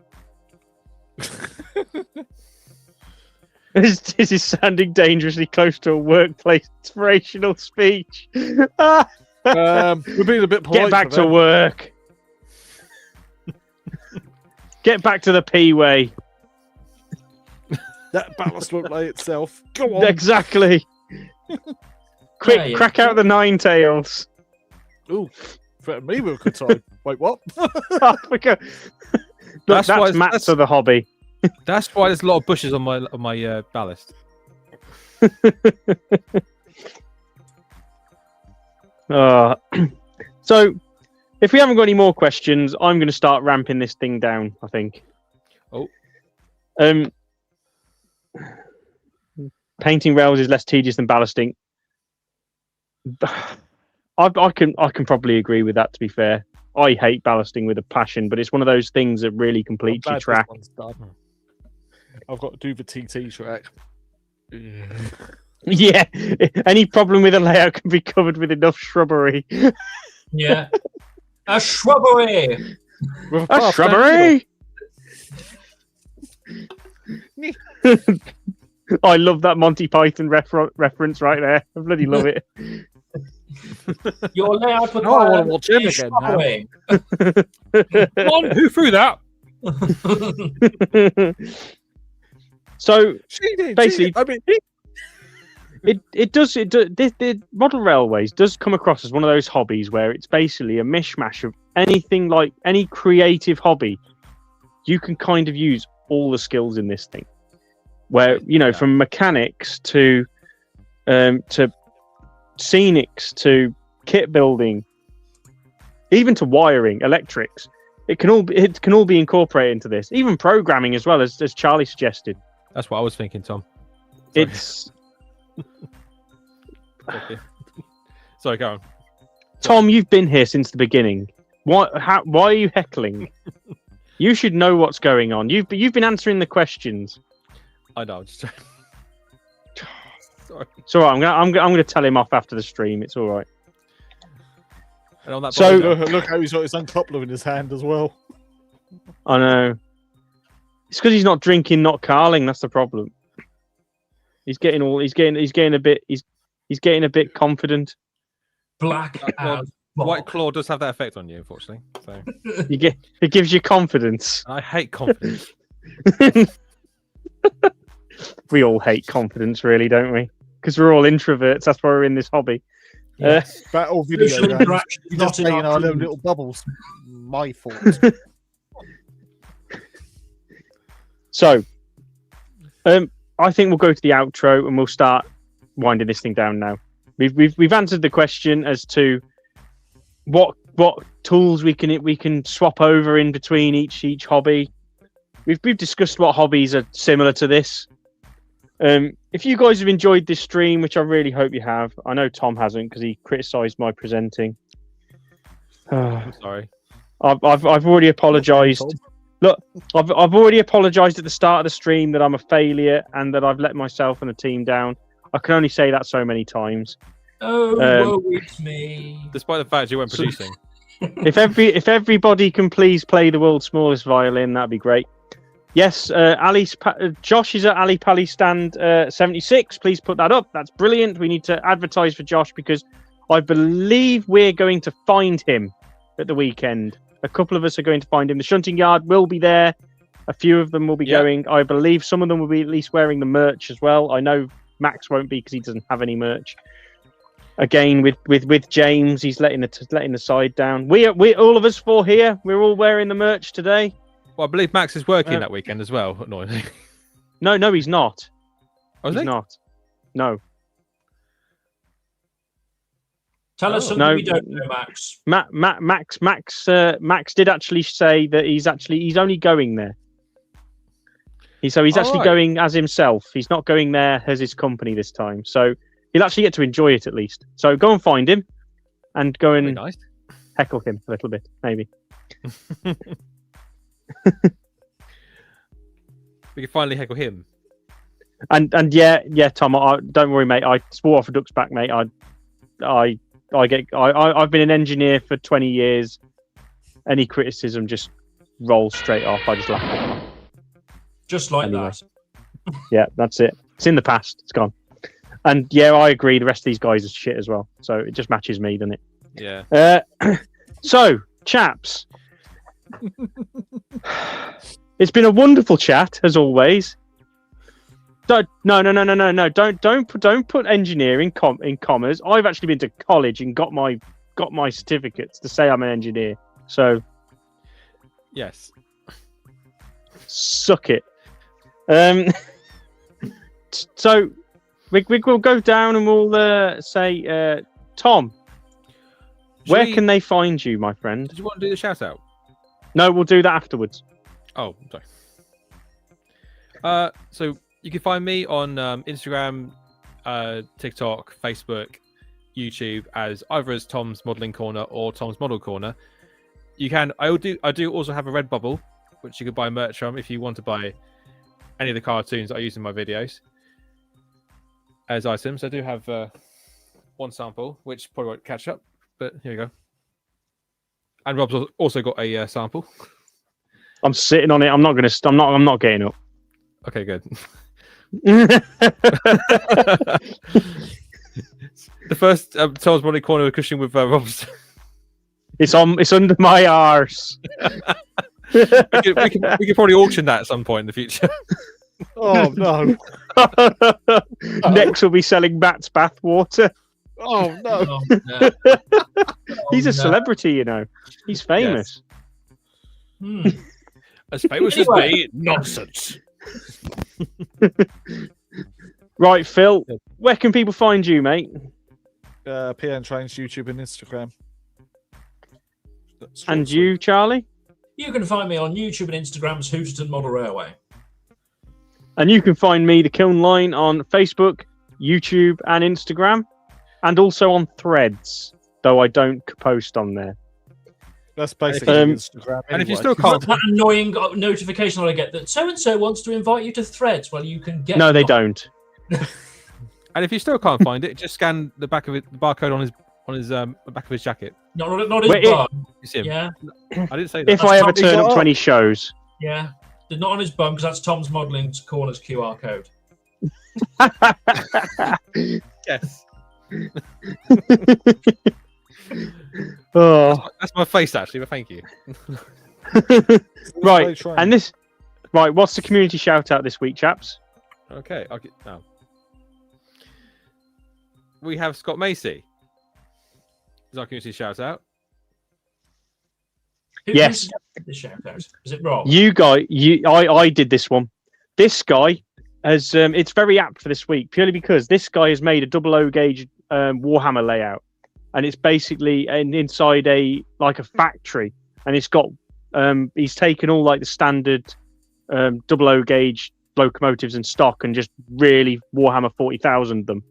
This is sounding dangerously close to a workplace inspirational speech. We're being a bit polite. Get back for to them. work. Get back to the P-way. That ballast won't lay itself. Go on. Exactly. Quick, Yeah, yeah. crack out the nine tails. Ooh, threaten me with a good time. Wait, what? Oh, look, That's why that's Matt's of the hobby. That's why there's a lot of bushes on my ballast. So, if we haven't got any more questions, I'm going to start ramping this thing down, I think. Oh. Painting rails is less tedious than ballasting. I can probably agree with that, to be fair. I hate ballasting with a passion, but it's one of those things that really completes your track. I've got to do the TT track. Yeah, any problem with a layout can be covered with enough shrubbery. Yeah. A shrubbery! With A shrubbery! I love that Monty Python reference right there. I bloody love it. Your layout Now I want to watch him a again now. shrubbery. Come on, who threw that? So She did. Basically- I mean, the model railways does come across as one of those hobbies where it's basically a mishmash of anything, like any creative hobby. You can kind of use all the skills in this thing, where from mechanics to scenics to kit building, even to wiring, electrics. It can all be incorporated into this, even programming as well, as Charlie suggested. That's what I was thinking, Tom. Sorry. It's Okay. Sorry, go on. Tom, you've been here since the beginning. Why are you heckling? You should know what's going on. You've been answering the questions. I know. I'm just sorry. It's all right. I'm gonna tell him off after the stream. It's all right. And on that So- bombshell- look how he's got his uncoupler in his hand as well. I know. It's because he's not drinking, not carling. That's the problem. He's getting a bit confident. Black Well, as White fuck. Claw does have that effect on you, unfortunately. So It gives you confidence. I hate confidence. We all hate confidence, really, don't we? Because we're all introverts. That's why we're in this hobby. Yes. Battle video Social games. interaction You not just in stay in our our crew. little bubbles. My fault. So, I think we'll go to the outro and we'll start winding this thing down now. We've answered the question as to what tools we can swap over in between each hobby. We've discussed what hobbies are similar to this. If you guys have enjoyed this stream, which I really hope you have, I know Tom hasn't because he criticised my presenting. I'm sorry. I've already apologised. Look, I've already apologised at the start of the stream that I'm a failure and that I've let myself and the team down. I can only say that so many times. Oh, woe is me. Despite the fact you weren't producing. If everybody can please play the world's smallest violin, that'd be great. Yes, Josh is at Ali Pally stand 76. Please put that up. That's brilliant. We need to advertise for Josh because I believe we're going to find him at the weekend. A couple of us are going to find him. The Shunting Yard will be there. A few of them will be going. I believe some of them will be at least wearing the merch as well. I know Max won't be because he doesn't have any merch. Again, with James, he's letting the side down. We all of us four here. We're all wearing the merch today. Well, I believe Max is working that weekend as well. Annoyingly. No, he's not. Oh, is he's he? not. No. Tell us something we don't know, Max. Max did actually say that he's only going there. He's actually going as himself. He's not going there as his company this time. So he'll actually get to enjoy it at least. So go and find him and go and heckle him a little bit, maybe. We can finally heckle him. And yeah, Tom. Don't worry, mate. I swore off a duck's back, mate. I've been an engineer for 20 years. Any criticism just rolls straight off. I just laugh at it. Just like that. Yeah, that's it. It's in the past. It's gone. And yeah, I agree. The rest of these guys are shit as well. So it just matches me, doesn't it? Yeah. So, chaps, it's been a wonderful chat as always. No. Don't put engineering in commas. I've actually been to college and got my certificates to say I'm an engineer. So, yes, suck it. So we'll go down and we'll say, Tom, where can they find you, my friend? Did you want to do the shout out? No, we'll do that afterwards. Oh, sorry. So you can find me on Instagram, TikTok, Facebook, YouTube as either as Tom's Modelling Corner or Tom's Model Corner. You can. I do also have a Redbubble, which you can buy merch from if you want to buy any of the cartoons that I use in my videos as items. I do have one sample, which probably won't catch up, but here we go. And Rob's also got a sample. I'm sitting on it. I'm not getting up. Okay, good. The first Tom's Modelling Corner cushion with Rob's. It's under my arse. we could probably auction that at some point in the future. Oh no! Next, we'll be selling Matt's bathwater. Oh no! Oh, no. He's a celebrity, you know. He's famous. Yes. As famous as me, nonsense. Right, Phil. Where can people find you, mate? PN Trains, YouTube, and Instagram. And you, Charlie? You can find me on YouTube and Instagram's Hooterton Model Railway. And you can find me, The Kiln Line, on Facebook, YouTube, and Instagram, and also on Threads, though I don't post on there. That's basically Instagram. And if you anyway. still can't, That annoying notification that I get that so-and-so wants to invite you to Threads. Well, you can get... No, they don't. and if you still can't find it, just scan the back of it, the barcode on his back of his jacket. Not his Wait, bum. You see him? Yeah, I didn't say that. If I ever Tom's turn up got to any shows. yeah. Not on his bum, because that's Tom's Modelling Corner's QR code. Yes. Oh. That's my face actually, but thank you. Right, and this... Right, what's the community shout-out this week, chaps? Okay, I'll get now. We have Scott Macy. Is our community shout out? Yes. The shout out. Is it Rob? I did this one. This guy has it's very apt for this week purely because this guy has made a 00 gauge Warhammer layout, and it's basically inside a factory, and it's got he's taken all like the standard 00 gauge locomotives in stock and just really Warhammer 40,000 them.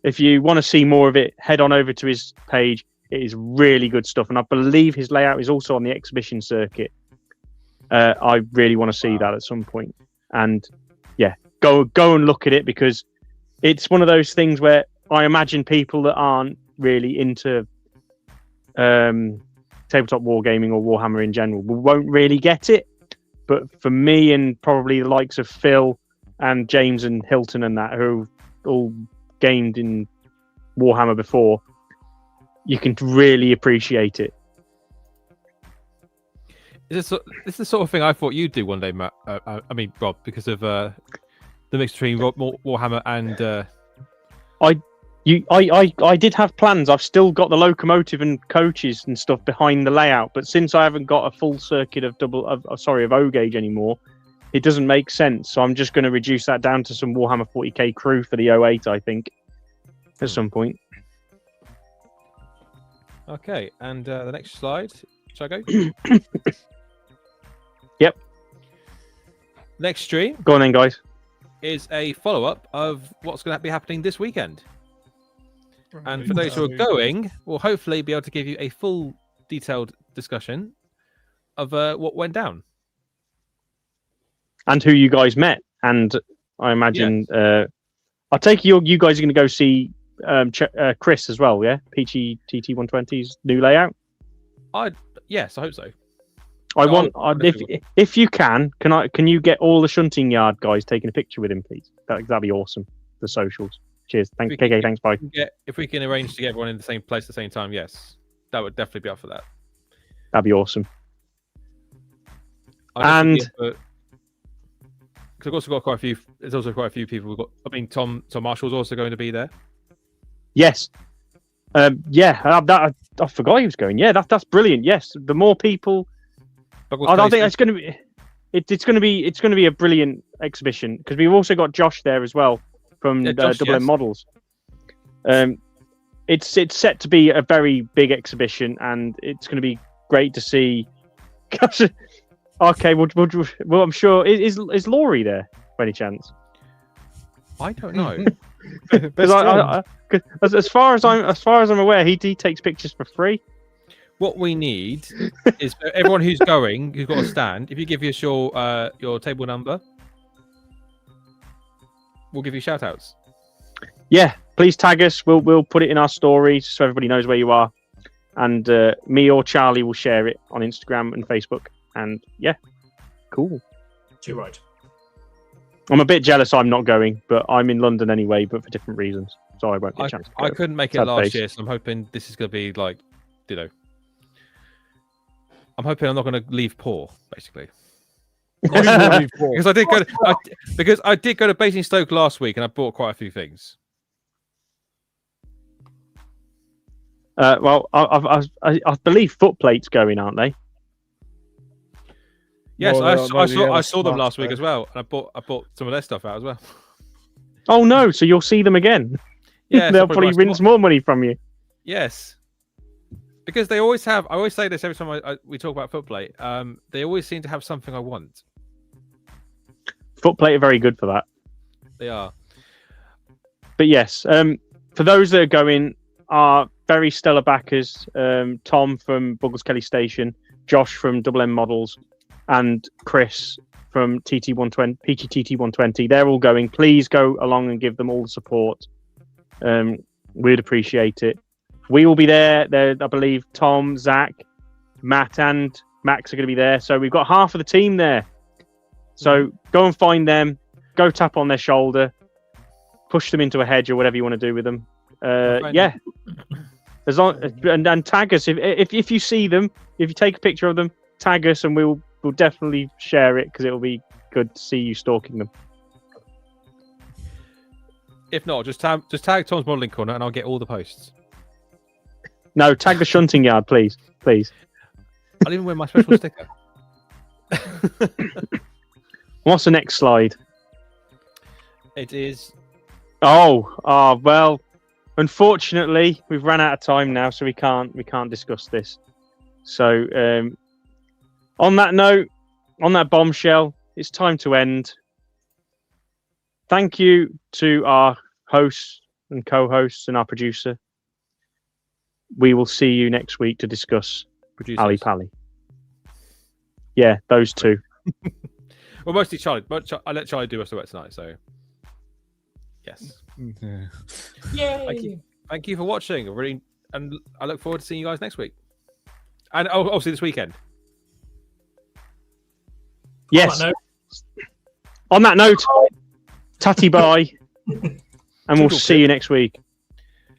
If you want to see more of it, head on over to his page. It is really good stuff, and I believe his layout is also on the exhibition circuit. I really want to see that at some point, and yeah, go and look at it because it's one of those things where I imagine people that aren't really into tabletop wargaming or Warhammer in general won't really get it. But for me and probably the likes of Phil and James and Hilton and that, who all gamed in Warhammer before, you can really appreciate it. This is the sort of thing I thought you'd do one day, Matt. I mean, Rob, because of the mix between Warhammer and. I did have plans. I've still got the locomotive and coaches and stuff behind the layout, but since I haven't got a full circuit of O gauge anymore, it doesn't make sense. So I'm just going to reduce that down to some Warhammer 40k crew for the 08, I think, at some point. Okay, and the next slide. Shall I go? Yep. Next stream. Go on then, guys. Is a follow-up of what's going to be happening this weekend. And for those who are going, we'll hopefully be able to give you a full, detailed discussion of what went down. And who you guys met. And I imagine... I take you guys are going to go see Chris as well, yeah? Peachy TT120's new layout? Yes, I hope so. If you can you get all the Shunting Yard guys taking a picture with him, please? That'd be awesome. The socials. Cheers. Thanks, KK. Thanks, bye. If we can arrange to get everyone in the same place at the same time, yes, that would definitely be up for that. That'd be awesome. And because I've also got quite a few. There's also quite a few people. Tom Marshall's also going to be there. Yes. I forgot he was going. Yeah, that's brilliant. Yes, the more people. I think it's going to be. It's going to be a brilliant exhibition because we've also got Josh there as well from Double M Models. It's set to be a very big exhibition, and it's going to be great to see. Okay, well, I'm sure is Laurie there by any chance? I don't know. Because as far as I'm aware, he takes pictures for free. What we need is for everyone who's going, who's got a stand. If you give us your table number, we'll give you shout outs. Yeah, please tag us. We'll put it in our stories so everybody knows where you are, and me or Charlie will share it on Instagram and Facebook. And yeah, cool. You're right. I'm a bit jealous I'm not going, but I'm in London anyway, but for different reasons, so I won't get a chance to go. I couldn't make it last year, so I'm hoping this is going to be like, I'm hoping I'm not going to leave poor, basically. Because I did go to Basingstoke last week, and I bought quite a few things. Well, I believe Footplate's going, aren't they? Yes, I saw them last week as well, and I bought some of their stuff out as well. Oh no! So you'll see them again? Yeah, they'll probably rinse more money from you. Yes, because they always have. I always say this every time we talk about Footplate. They always seem to have something I want. Footplate are very good for that. They are. But yes, for those that are going, are very stellar backers. Tom from Buggles Kelly Station, Josh from Double M Models, and Chris from TT120, PGTT120. They're all going. Please go along and give them all the support. We'd appreciate it. We will be there. I believe Tom, Zach, Matt, and Max are going to be there. So we've got half of the team there. So go and find them. Go tap on their shoulder. Push them into a hedge or whatever you want to do with them. Yeah. As long and tag us if you see them. If you take a picture of them, tag us and we'll definitely share it because it'll be good to see you stalking them. If not, just tag Tom's Modelling Corner and I'll get all the posts. No, tag the Shunting Yard, please. I'll even wear my special sticker. What's the next slide? It is. Well, unfortunately, we've run out of time now, so we can't discuss this. So, on that note, on that bombshell, it's time to end. Thank you to our hosts and co-hosts and our producer. We will see you next week to discuss Ali Pally. Yeah, those two. Well, mostly Charlie. I let Charlie do us the work tonight, so yes. Yay! Thank you for watching. And I look forward to seeing you guys next week. And obviously this weekend. Yes. On that note, tatty bye. And we'll see you next week.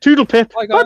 Toodle pip. Bye, guys.